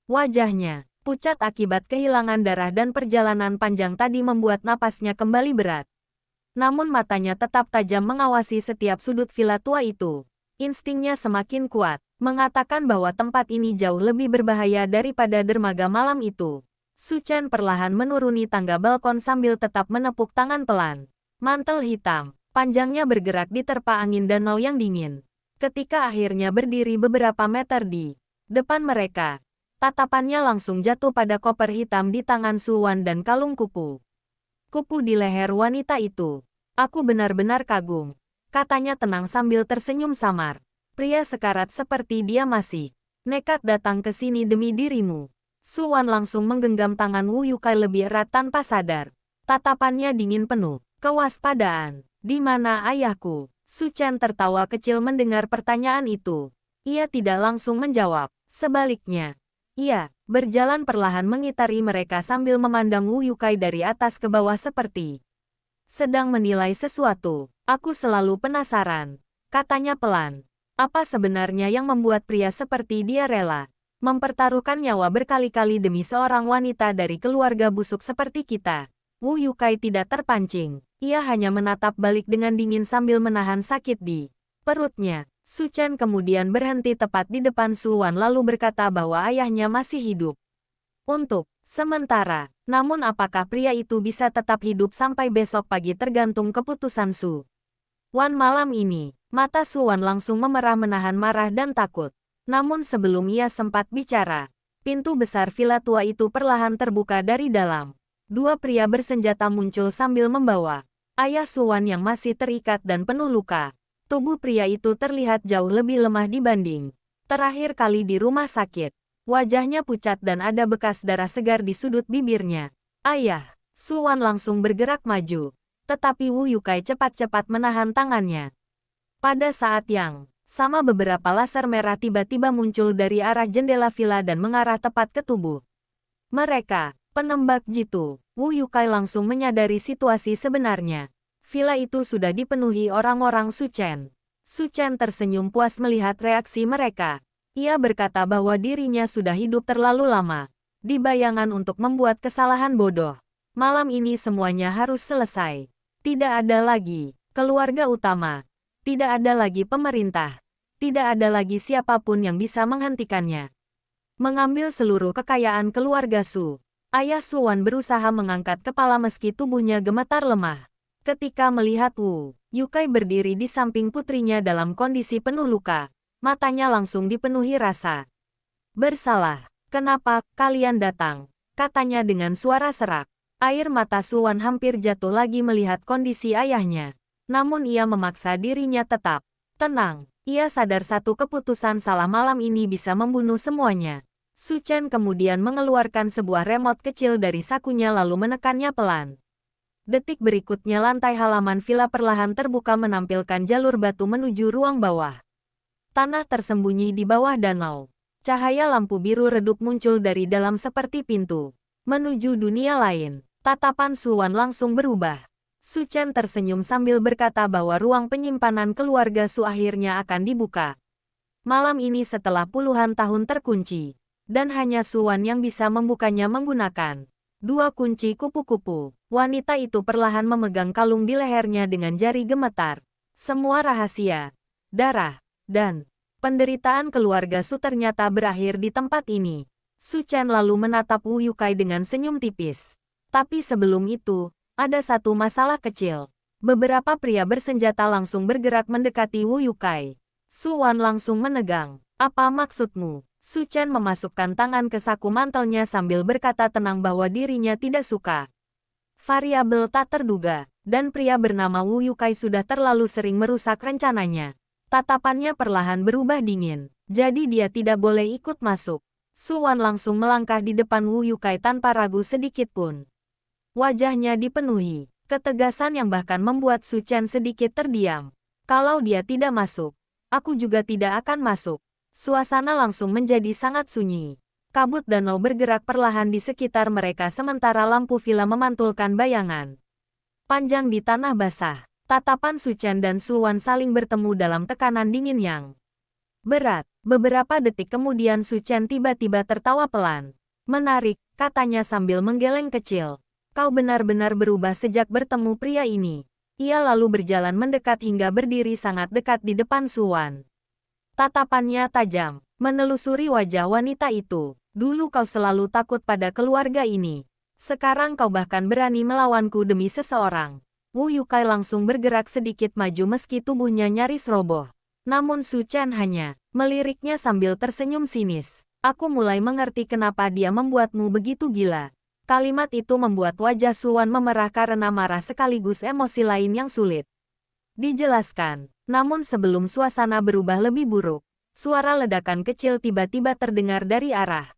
Wajahnya pucat akibat kehilangan darah dan perjalanan panjang tadi membuat napasnya kembali berat. Namun matanya tetap tajam mengawasi setiap sudut villa tua itu. Instingnya semakin kuat, mengatakan bahwa tempat ini jauh lebih berbahaya daripada dermaga malam itu. Su Chen perlahan menuruni tangga balkon sambil tetap menepuk tangan pelan. Mantel hitam panjangnya bergerak diterpa angin danau yang dingin. Ketika akhirnya berdiri beberapa meter di depan mereka, tatapannya langsung jatuh pada koper hitam di tangan Su Wan dan kalung kupu. Kupu di leher wanita itu. Aku benar-benar kagum, katanya tenang sambil tersenyum samar. Pria sekarat seperti dia masih nekat datang ke sini demi dirimu. Su Wan langsung menggenggam tangan Wu Yukai lebih erat tanpa sadar. Tatapannya dingin penuh kewaspadaan. Di mana ayahku? Su Chen tertawa kecil mendengar pertanyaan itu. Ia tidak langsung menjawab. Sebaliknya, ia berjalan perlahan mengitari mereka sambil memandang Wu Yukai dari atas ke bawah seperti sedang menilai sesuatu. Aku selalu penasaran, katanya pelan. Apa sebenarnya yang membuat pria seperti dia rela mempertaruhkan nyawa berkali-kali demi seorang wanita dari keluarga busuk seperti kita? Wu Yukai tidak terpancing. Ia hanya menatap balik dengan dingin sambil menahan sakit di perutnya. Su Chen kemudian berhenti tepat di depan Su Wan lalu berkata bahwa ayahnya masih hidup. Untuk sementara, namun apakah pria itu bisa tetap hidup sampai besok pagi tergantung keputusan Su Wan malam ini. Mata Su Wan langsung memerah menahan marah dan takut. Namun sebelum ia sempat bicara, pintu besar villa tua itu perlahan terbuka dari dalam. Dua pria bersenjata muncul sambil membawa ayah Su Wan yang masih terikat dan penuh luka. Tubuh pria itu terlihat jauh lebih lemah dibanding terakhir kali di rumah sakit. Wajahnya pucat dan ada bekas darah segar di sudut bibirnya. Ayah, Su Wan langsung bergerak maju. Tetapi Wu Yukai cepat-cepat menahan tangannya. Pada saat yang sama beberapa laser merah tiba-tiba muncul dari arah jendela villa dan mengarah tepat ke tubuh mereka. Penembak jitu. Wu Yukai langsung menyadari situasi sebenarnya. Villa itu sudah dipenuhi orang-orang Su Chen. Su Chen tersenyum puas melihat reaksi mereka. Ia berkata bahwa dirinya sudah hidup terlalu lama di bayangan untuk membuat kesalahan bodoh. Malam ini semuanya harus selesai. Tidak ada lagi keluarga utama. Tidak ada lagi pemerintah. Tidak ada lagi siapapun yang bisa menghentikannya. Mengambil seluruh kekayaan keluarga Su. Ayah Su Wan berusaha mengangkat kepala meski tubuhnya gemetar lemah. Ketika melihat Wu Yukai berdiri di samping putrinya dalam kondisi penuh luka, matanya langsung dipenuhi rasa bersalah. Kenapa kalian datang? Katanya dengan suara serak. Air mata Su Wan hampir jatuh lagi melihat kondisi ayahnya. Namun ia memaksa dirinya tetap tenang. Ia sadar satu keputusan salah malam ini bisa membunuh semuanya. Su Chen kemudian mengeluarkan sebuah remote kecil dari sakunya lalu menekannya pelan. Detik berikutnya lantai halaman villa perlahan terbuka menampilkan jalur batu menuju ruang bawah. Tanah tersembunyi di bawah danau. Cahaya lampu biru redup muncul dari dalam seperti pintu. Menuju dunia lain. Tatapan Su Wan langsung berubah. Su Chen tersenyum sambil berkata bahwa ruang penyimpanan keluarga Su akhirnya akan dibuka. Malam ini setelah puluhan tahun terkunci. Dan hanya Su Wan yang bisa membukanya menggunakan 2 kunci kupu-kupu. Wanita itu perlahan memegang kalung di lehernya dengan jari gemetar. Semua rahasia, darah, dan penderitaan keluarga Su ternyata berakhir di tempat ini. Su Chen lalu menatap Wu Yukai dengan senyum tipis. Tapi sebelum itu, ada satu masalah kecil. Beberapa pria bersenjata langsung bergerak mendekati Wu Yukai. Su Wan langsung menegang. Apa maksudmu? Su Chen memasukkan tangan ke saku mantelnya sambil berkata tenang bahwa dirinya tidak suka variabel tak terduga, dan pria bernama Wu Yukai sudah terlalu sering merusak rencananya. Tatapannya perlahan berubah dingin, jadi dia tidak boleh ikut masuk. Su Wan langsung melangkah di depan Wu Yukai tanpa ragu sedikit pun. Wajahnya dipenuhi ketegasan yang bahkan membuat Su Chen sedikit terdiam. Kalau dia tidak masuk, aku juga tidak akan masuk. Suasana langsung menjadi sangat sunyi. Kabut danau bergerak perlahan di sekitar mereka sementara lampu villa memantulkan bayangan panjang di tanah basah. Tatapan Su Chen dan Su Wan saling bertemu dalam tekanan dingin yang berat. Beberapa detik kemudian Su Chen tiba-tiba tertawa pelan. Menarik, katanya sambil menggeleng kecil. Kau benar-benar berubah sejak bertemu pria ini. Ia lalu berjalan mendekat hingga berdiri sangat dekat di depan Su Wan. Tatapannya tajam, menelusuri wajah wanita itu. Dulu kau selalu takut pada keluarga ini. Sekarang kau bahkan berani melawanku demi seseorang. Wu Yukai langsung bergerak sedikit maju meski tubuhnya nyaris roboh. Namun Su Chen hanya meliriknya sambil tersenyum sinis. Aku mulai mengerti kenapa dia membuatmu begitu gila. Kalimat itu membuat wajah Su Wan memerah karena marah sekaligus emosi lain yang sulit dijelaskan. Namun sebelum suasana berubah lebih buruk, suara ledakan kecil tiba-tiba terdengar dari arah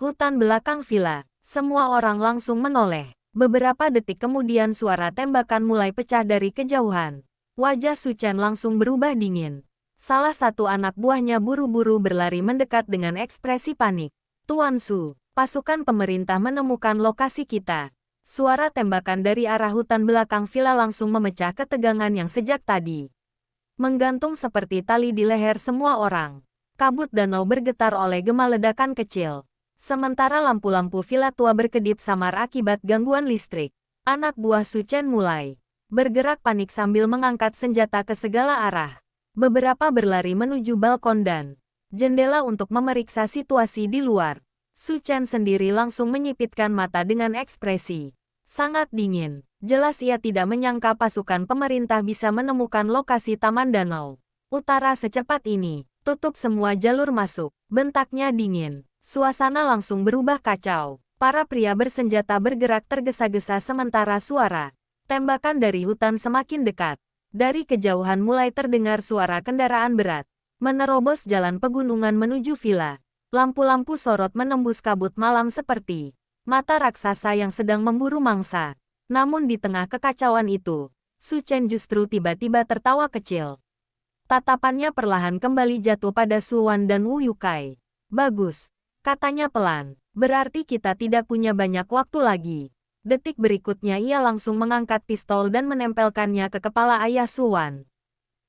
hutan belakang villa. Semua orang langsung menoleh. Beberapa detik kemudian suara tembakan mulai pecah dari kejauhan. Wajah Su Chen langsung berubah dingin. Salah satu anak buahnya buru-buru berlari mendekat dengan ekspresi panik. Tuan Su, pasukan pemerintah menemukan lokasi kita. Suara tembakan dari arah hutan belakang villa langsung memecah ketegangan yang sejak tadi menggantung seperti tali di leher semua orang. Kabut danau bergetar oleh gema ledakan kecil. Sementara lampu-lampu villa tua berkedip samar akibat gangguan listrik. Anak buah Su Chen mulai bergerak panik sambil mengangkat senjata ke segala arah. Beberapa berlari menuju balkon dan jendela untuk memeriksa situasi di luar. Su Chen sendiri langsung menyipitkan mata dengan ekspresi sangat dingin. Jelas ia tidak menyangka pasukan pemerintah bisa menemukan lokasi Taman Danau Utara secepat ini. Tutup semua jalur masuk, bentaknya dingin. Suasana langsung berubah kacau. Para pria bersenjata bergerak tergesa-gesa sementara suara tembakan dari hutan semakin dekat. Dari kejauhan mulai terdengar suara kendaraan berat menerobos jalan pegunungan menuju villa. Lampu-lampu sorot menembus kabut malam seperti mata raksasa yang sedang memburu mangsa. Namun di tengah kekacauan itu, Su Chen justru tiba-tiba tertawa kecil. Tatapannya perlahan kembali jatuh pada Su Wan dan Wu Yukai. Bagus, katanya pelan. Berarti kita tidak punya banyak waktu lagi. Detik berikutnya ia langsung mengangkat pistol dan menempelkannya ke kepala ayah Su Wan.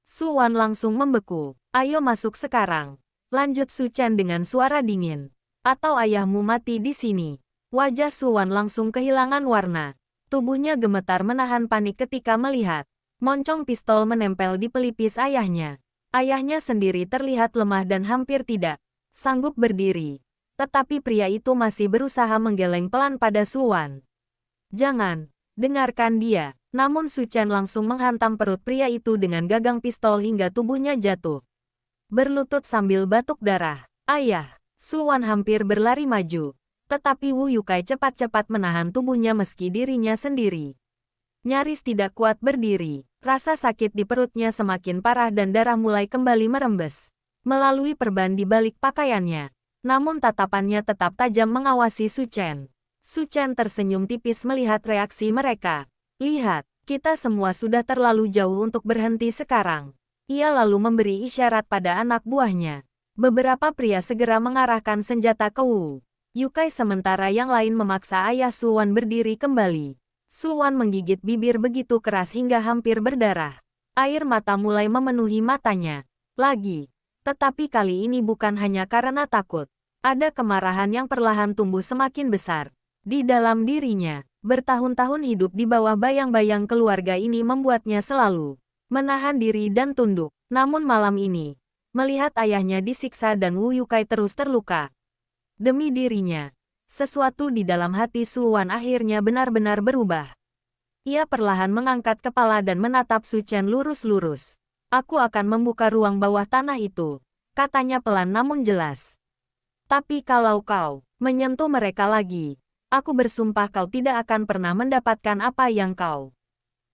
Su Wan langsung membeku. Ayo masuk sekarang. Lanjut Su Chen dengan suara dingin. Atau ayahmu mati di sini. Wajah Su Wan langsung kehilangan warna. Tubuhnya gemetar menahan panik ketika melihat moncong pistol menempel di pelipis ayahnya. Ayahnya sendiri terlihat lemah dan hampir tidak sanggup berdiri. Tetapi pria itu masih berusaha menggeleng pelan pada Su Wan. Jangan, dengarkan dia. Namun Su Chen langsung menghantam perut pria itu dengan gagang pistol hingga tubuhnya jatuh berlutut sambil batuk darah. Ayah, Su Wan hampir berlari maju. Tetapi Wu Yukai cepat-cepat menahan tubuhnya meski dirinya sendiri nyaris tidak kuat berdiri. Rasa sakit di perutnya semakin parah dan darah mulai kembali merembes melalui perban di balik pakaiannya. Namun tatapannya tetap tajam mengawasi Su Chen. Su Chen tersenyum tipis melihat reaksi mereka. Lihat, kita semua sudah terlalu jauh untuk berhenti sekarang. Ia lalu memberi isyarat pada anak buahnya. Beberapa pria segera mengarahkan senjata ke Wu Yukai sementara yang lain memaksa ayah Suwan berdiri kembali. Suwan menggigit bibir begitu keras hingga hampir berdarah. Air mata mulai memenuhi matanya. Lagi. Tetapi kali ini bukan hanya karena takut. Ada kemarahan yang perlahan tumbuh semakin besar. Di dalam dirinya, bertahun-tahun hidup di bawah bayang-bayang keluarga ini membuatnya selalu menahan diri dan tunduk. Namun malam ini, melihat ayahnya disiksa dan Wu Yukai terus terluka. Demi dirinya, sesuatu di dalam hati Suwan akhirnya benar-benar berubah. Ia perlahan mengangkat kepala dan menatap Su Chen lurus-lurus. Aku akan membuka ruang bawah tanah itu, katanya pelan namun jelas. Tapi kalau kau menyentuh mereka lagi, aku bersumpah kau tidak akan pernah mendapatkan apa yang kau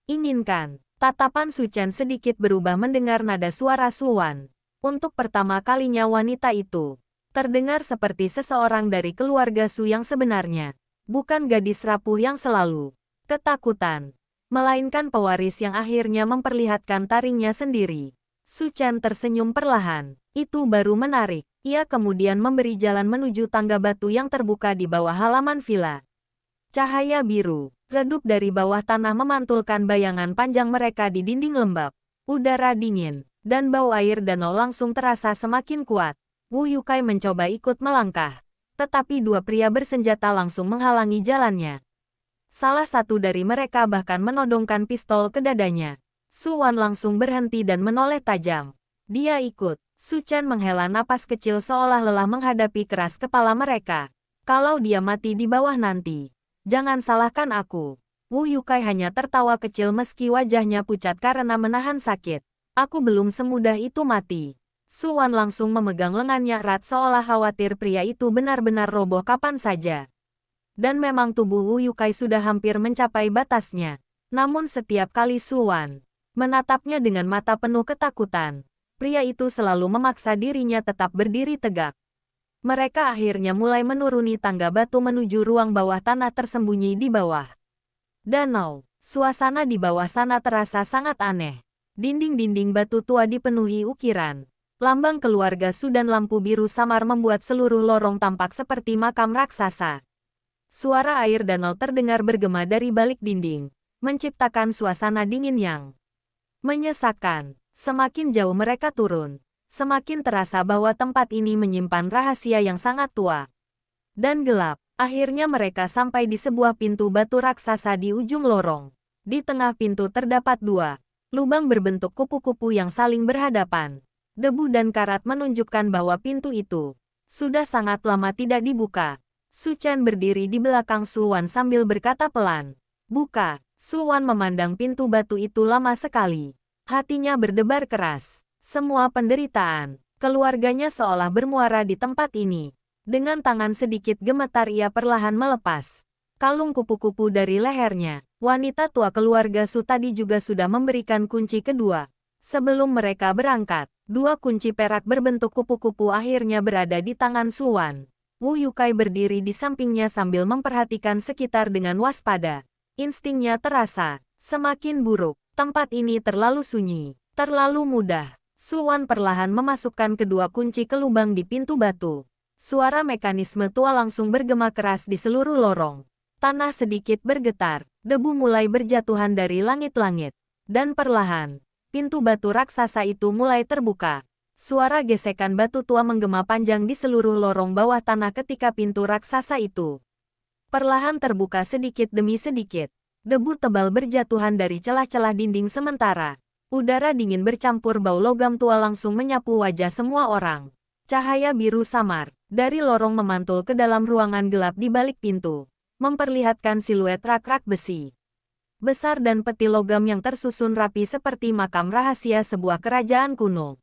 inginkan. Tatapan Su Chen sedikit berubah mendengar nada suara Suwan. Untuk pertama kalinya wanita itu terdengar seperti seseorang dari keluarga Su yang sebenarnya. Bukan gadis rapuh yang selalu ketakutan, melainkan pewaris yang akhirnya memperlihatkan taringnya sendiri. Su Chen tersenyum perlahan. Itu baru menarik. Ia kemudian memberi jalan menuju tangga batu yang terbuka di bawah halaman villa. Cahaya biru redup dari bawah tanah memantulkan bayangan panjang mereka di dinding lembab. Udara dingin dan bau air danau langsung terasa semakin kuat. Wu Yukai mencoba ikut melangkah, tetapi dua pria bersenjata langsung menghalangi jalannya. Salah satu dari mereka bahkan menodongkan pistol ke dadanya. Suwan langsung berhenti dan menoleh tajam. Dia ikut. Su Chen menghela napas kecil seolah lelah menghadapi keras kepala mereka. Kalau dia mati di bawah nanti, jangan salahkan aku. Wu Yukai hanya tertawa kecil meski wajahnya pucat karena menahan sakit. Aku belum semudah itu mati. Suwan langsung memegang lengannya erat seolah khawatir pria itu benar-benar roboh kapan saja. Dan memang tubuh Wu Yukai sudah hampir mencapai batasnya. Namun setiap kali Suwan menatapnya dengan mata penuh ketakutan, pria itu selalu memaksa dirinya tetap berdiri tegak. Mereka akhirnya mulai menuruni tangga batu menuju ruang bawah tanah tersembunyi di bawah danau. Suasana di bawah sana terasa sangat aneh. Dinding-dinding batu tua dipenuhi ukiran lambang keluarga Su dan lampu biru samar membuat seluruh lorong tampak seperti makam raksasa. Suara air danau terdengar bergema dari balik dinding, menciptakan suasana dingin yang menyesakkan. Semakin jauh mereka turun, semakin terasa bahwa tempat ini menyimpan rahasia yang sangat tua dan gelap. Akhirnya mereka sampai di sebuah pintu batu raksasa di ujung lorong. Di tengah pintu terdapat dua lubang berbentuk kupu-kupu yang saling berhadapan. Debu dan karat menunjukkan bahwa pintu itu sudah sangat lama tidak dibuka. Su Chen berdiri di belakang Suwan sambil berkata pelan, "Buka." Suwan memandang pintu batu itu lama sekali. Hatinya berdebar keras. Semua penderitaan keluarganya seolah bermuara di tempat ini. Dengan tangan sedikit gemetar ia perlahan melepas kalung kupu-kupu dari lehernya. Wanita tua keluarga Su tadi juga sudah memberikan kunci kedua. Sebelum mereka berangkat, dua kunci perak berbentuk kupu-kupu akhirnya berada di tangan Suwan. Wu Yukai berdiri di sampingnya sambil memperhatikan sekitar dengan waspada. Instingnya terasa semakin buruk. Tempat ini terlalu sunyi, terlalu mudah. Suwan perlahan memasukkan kedua kunci ke lubang di pintu batu. Suara mekanisme tua langsung bergema keras di seluruh lorong. Tanah sedikit bergetar, debu mulai berjatuhan dari langit-langit. Dan perlahan, pintu batu raksasa itu mulai terbuka. Suara gesekan batu tua menggema panjang di seluruh lorong bawah tanah ketika pintu raksasa itu perlahan terbuka sedikit demi sedikit. Debu tebal berjatuhan dari celah-celah dinding sementara udara dingin bercampur bau logam tua langsung menyapu wajah semua orang. Cahaya biru samar dari lorong memantul ke dalam ruangan gelap di balik pintu, memperlihatkan siluet rak-rak besi besar dan peti logam yang tersusun rapi seperti makam rahasia sebuah kerajaan kuno.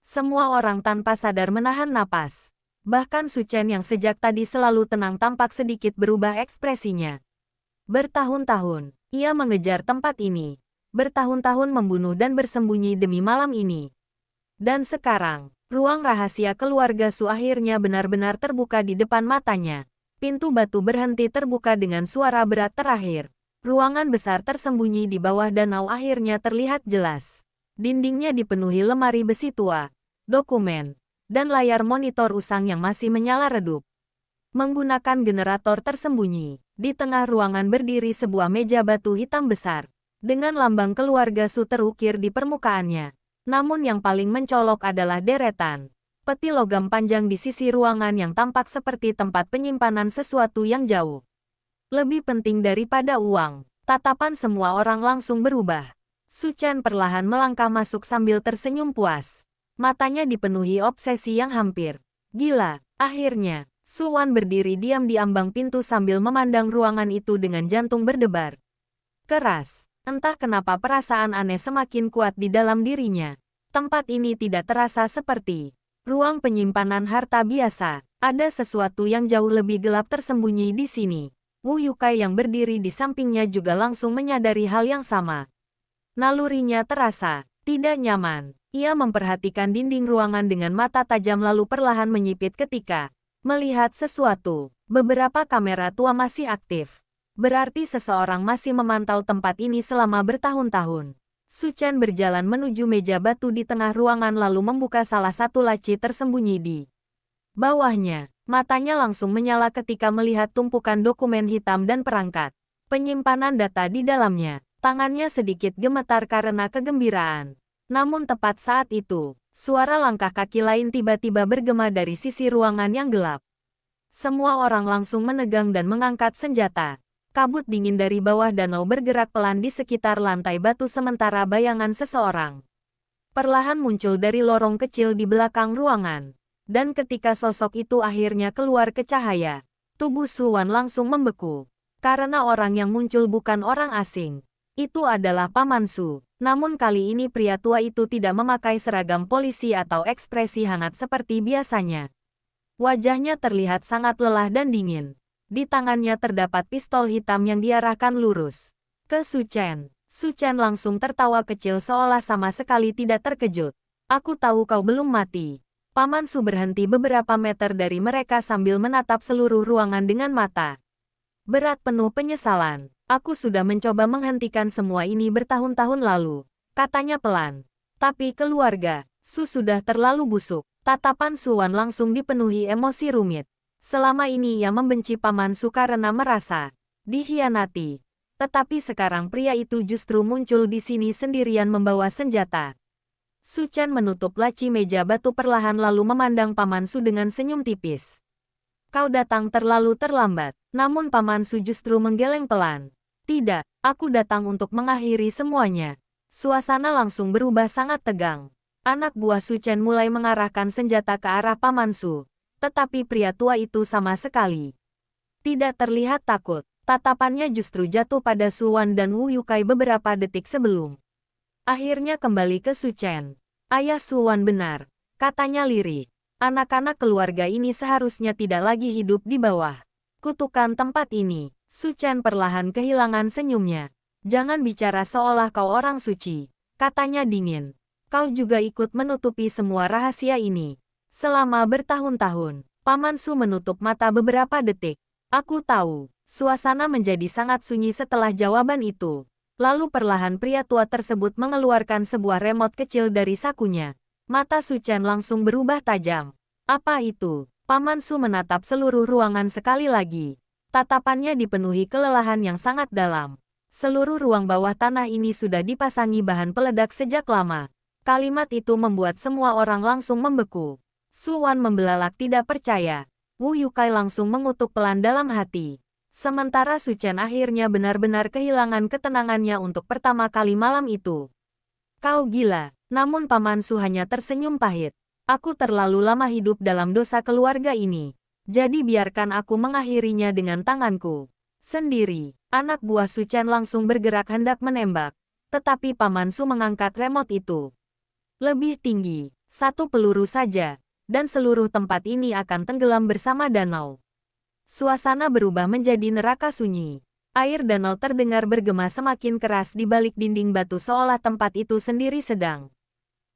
Semua orang tanpa sadar menahan napas. Bahkan Su Chen yang sejak tadi selalu tenang tampak sedikit berubah ekspresinya. Bertahun-tahun, ia mengejar tempat ini. Bertahun-tahun membunuh dan bersembunyi demi malam ini. Dan sekarang, ruang rahasia keluarga Su akhirnya benar-benar terbuka di depan matanya. Pintu batu berhenti terbuka dengan suara berat terakhir. Ruangan besar tersembunyi di bawah danau akhirnya terlihat jelas. Dindingnya dipenuhi lemari besi tua, dokumen, dan layar monitor usang yang masih menyala redup. Menggunakan generator tersembunyi, di tengah ruangan berdiri sebuah meja batu hitam besar, dengan lambang keluarga Su terukir di permukaannya. Namun yang paling mencolok adalah deretan peti logam panjang di sisi ruangan yang tampak seperti tempat penyimpanan sesuatu yang jauh lebih penting daripada uang. Tatapan semua orang langsung berubah. Su Chen perlahan melangkah masuk sambil tersenyum puas. Matanya dipenuhi obsesi yang hampir gila. Akhirnya, Su Wan berdiri diam di ambang pintu sambil memandang ruangan itu dengan jantung berdebar keras. Entah kenapa perasaan aneh semakin kuat di dalam dirinya. Tempat ini tidak terasa seperti ruang penyimpanan harta biasa. Ada sesuatu yang jauh lebih gelap tersembunyi di sini. Wu Yukai yang berdiri di sampingnya juga langsung menyadari hal yang sama. Nalurinya terasa tidak nyaman. Ia memperhatikan dinding ruangan dengan mata tajam lalu perlahan menyipit ketika melihat sesuatu. Beberapa kamera tua masih aktif. Berarti seseorang masih memantau tempat ini selama bertahun-tahun. Su Chen berjalan menuju meja batu di tengah ruangan lalu membuka salah satu laci tersembunyi di bawahnya. Matanya langsung menyala ketika melihat tumpukan dokumen hitam dan perangkat penyimpanan data di dalamnya. Tangannya sedikit gemetar karena kegembiraan. Namun tepat saat itu, suara langkah kaki lain tiba-tiba bergema dari sisi ruangan yang gelap. Semua orang langsung menegang dan mengangkat senjata. Kabut dingin dari bawah danau bergerak pelan di sekitar lantai batu sementara bayangan seseorang perlahan muncul dari lorong kecil di belakang ruangan. Dan ketika sosok itu akhirnya keluar ke cahaya, tubuh Su Wan langsung membeku. Karena orang yang muncul bukan orang asing. Itu adalah Paman Su. Namun kali ini pria tua itu tidak memakai seragam polisi atau ekspresi hangat seperti biasanya. Wajahnya terlihat sangat lelah dan dingin. Di tangannya terdapat pistol hitam yang diarahkan lurus ke Su Chen. Su Chen langsung tertawa kecil seolah sama sekali tidak terkejut. Aku tahu kau belum mati. Paman Su berhenti beberapa meter dari mereka sambil menatap seluruh ruangan dengan mata berat penuh penyesalan. Aku sudah mencoba menghentikan semua ini bertahun-tahun lalu, katanya pelan. Tapi keluarga Su sudah terlalu busuk. Tatapan Su Wan langsung dipenuhi emosi rumit. Selama ini ia membenci Paman Su karena merasa dikhianati. Tetapi sekarang pria itu justru muncul di sini sendirian membawa senjata. Su Chen menutup laci meja batu perlahan lalu memandang Paman Su dengan senyum tipis. Kau datang terlalu terlambat. Namun Paman Su justru menggeleng pelan. Tidak, aku datang untuk mengakhiri semuanya. Suasana langsung berubah sangat tegang. Anak buah Su Chen mulai mengarahkan senjata ke arah Paman Su. Tetapi pria tua itu sama sekali tidak terlihat takut. Tatapannya justru jatuh pada Su Wan dan Wu Yukai beberapa detik sebelum akhirnya kembali ke Su Chen. Ayah Su Wan benar, katanya lirih. Anak-anak keluarga ini seharusnya tidak lagi hidup di bawah kutukan tempat ini. Su Chen perlahan kehilangan senyumnya. Jangan bicara seolah kau orang suci, katanya dingin. Kau juga ikut menutupi semua rahasia ini. Selama bertahun-tahun, Paman Su menutup mata beberapa detik. Aku tahu. Suasana menjadi sangat sunyi setelah jawaban itu. Lalu perlahan pria tua tersebut mengeluarkan sebuah remote kecil dari sakunya. Mata Su Chen langsung berubah tajam. Apa itu? Paman Su menatap seluruh ruangan sekali lagi. Tatapannya dipenuhi kelelahan yang sangat dalam. Seluruh ruang bawah tanah ini sudah dipasangi bahan peledak sejak lama. Kalimat itu membuat semua orang langsung membeku. Su Wan membelalak tidak percaya. Wu Yukai langsung mengutuk pelan dalam hati. Sementara Su Chen akhirnya benar-benar kehilangan ketenangannya untuk pertama kali malam itu. Kau gila, namun Paman Su hanya tersenyum pahit. Aku terlalu lama hidup dalam dosa keluarga ini. Jadi biarkan aku mengakhirinya dengan tanganku sendiri. Anak buah Su Chen langsung bergerak hendak menembak. Tetapi Paman Su mengangkat remote itu lebih tinggi. Satu peluru saja. Dan seluruh tempat ini akan tenggelam bersama danau. Suasana berubah menjadi neraka sunyi. Air danau terdengar bergema semakin keras di balik dinding batu seolah tempat itu sendiri sedang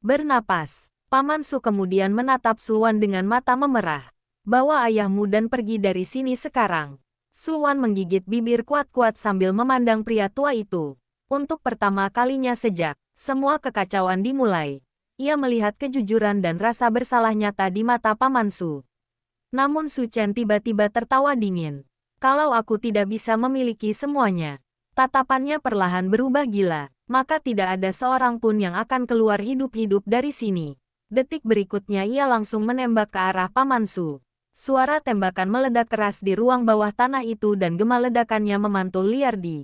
bernapas. Paman Su kemudian menatap Su Wan dengan mata memerah. Bawa ayahmu dan pergi dari sini sekarang. Su Wan menggigit bibir kuat-kuat sambil memandang pria tua itu. Untuk pertama kalinya sejak semua kekacauan dimulai, ia melihat kejujuran dan rasa bersalah nyata di mata Paman Su. Namun Su Chen tiba-tiba tertawa dingin. Kalau aku tidak bisa memiliki semuanya, tatapannya perlahan berubah gila, maka tidak ada seorang pun yang akan keluar hidup-hidup dari sini. Detik berikutnya ia langsung menembak ke arah Paman Su. Suara tembakan meledak keras di ruang bawah tanah itu dan gema ledakannya memantul liar di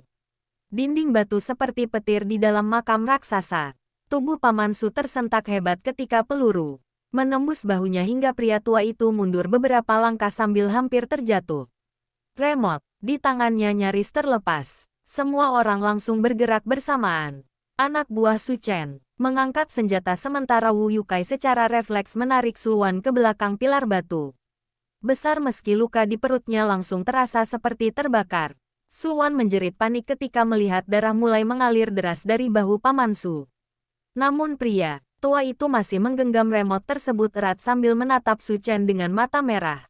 dinding batu seperti petir di dalam makam raksasa. Tubuh Paman Su tersentak hebat ketika peluru menembus bahunya hingga pria tua itu mundur beberapa langkah sambil hampir terjatuh. Remote di tangannya nyaris terlepas. Semua orang langsung bergerak bersamaan. Anak buah Su Chen mengangkat senjata sementara Wu Yukai secara refleks menarik Su Wan ke belakang pilar batu. Besar meski luka di perutnya langsung terasa seperti terbakar. Su Wan menjerit panik ketika melihat darah mulai mengalir deras dari bahu Paman Su. Namun pria tua itu masih menggenggam remote tersebut erat sambil menatap Su Chen dengan mata merah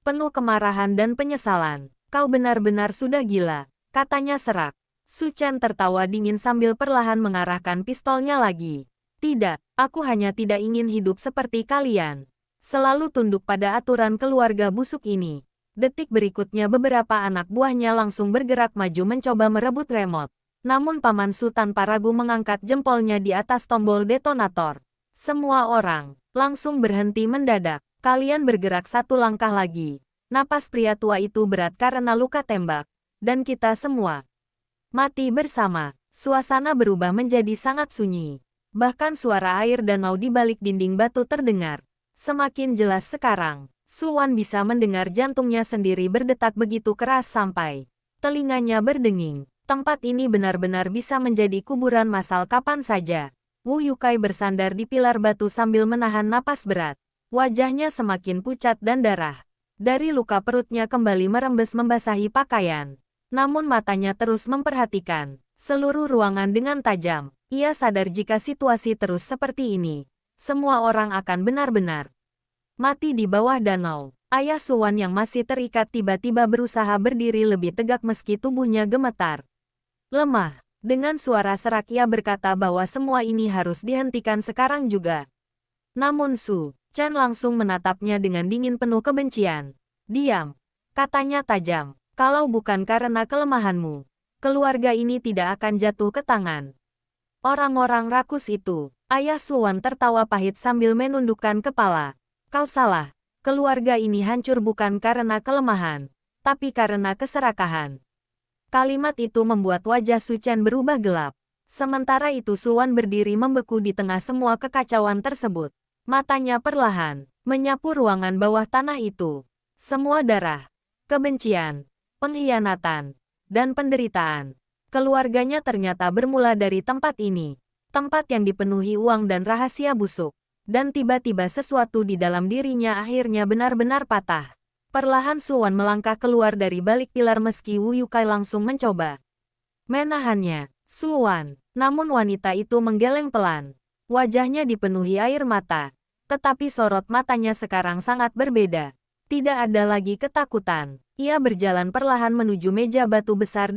penuh kemarahan dan penyesalan. Kau benar-benar sudah gila, katanya serak. Su Chen tertawa dingin sambil perlahan mengarahkan pistolnya lagi. Tidak, aku hanya tidak ingin hidup seperti kalian. Selalu tunduk pada aturan keluarga busuk ini. Detik berikutnya beberapa anak buahnya langsung bergerak maju mencoba merebut remote. Namun Paman Su tanpa ragu mengangkat jempolnya di atas tombol detonator. Semua orang langsung berhenti mendadak. Kalian bergerak satu langkah lagi. Napas pria tua itu berat karena luka tembak. Dan kita semua mati bersama. Suasana berubah menjadi sangat sunyi. Bahkan suara air danau di balik dinding batu terdengar. Semakin jelas sekarang, Su Wan bisa mendengar jantungnya sendiri berdetak begitu keras sampai telinganya berdenging. Tempat ini benar-benar bisa menjadi kuburan massal kapan saja. Wu Yukai bersandar di pilar batu sambil menahan napas berat. Wajahnya semakin pucat dan darah. Dari luka perutnya kembali merembes membasahi pakaian. Namun matanya terus memperhatikan seluruh ruangan dengan tajam. Ia sadar jika situasi terus seperti ini, semua orang akan benar-benar mati di bawah danau. Ayah Su Wan yang masih terikat tiba-tiba berusaha berdiri lebih tegak meski tubuhnya gemetar. Lemah. Dengan suara serak ia berkata bahwa semua ini harus dihentikan sekarang juga. Namun Su Chen langsung menatapnya dengan dingin penuh kebencian. Diam, katanya tajam. Kalau bukan karena kelemahanmu, keluarga ini tidak akan jatuh ke tangan orang-orang rakus itu. Ayah Su Wan tertawa pahit sambil menundukkan kepala. Kau salah. Keluarga ini hancur bukan karena kelemahan, tapi karena keserakahan. Kalimat itu membuat wajah Su Chen berubah gelap. Sementara itu Su Wan berdiri membeku di tengah semua kekacauan tersebut. Matanya perlahan menyapu ruangan bawah tanah itu. Semua darah, kebencian, pengkhianatan, dan penderitaan. Keluarganya ternyata bermula dari tempat ini. Tempat yang dipenuhi uang dan rahasia busuk. Dan tiba-tiba sesuatu di dalam dirinya akhirnya benar-benar patah. Perlahan Su Wan melangkah keluar dari balik pilar meski Wu Yukai langsung mencoba menahannya. Su Wan, namun wanita itu menggeleng pelan. Wajahnya dipenuhi air mata. Tetapi sorot matanya sekarang sangat berbeda. Tidak ada lagi ketakutan. Ia berjalan perlahan menuju meja batu besar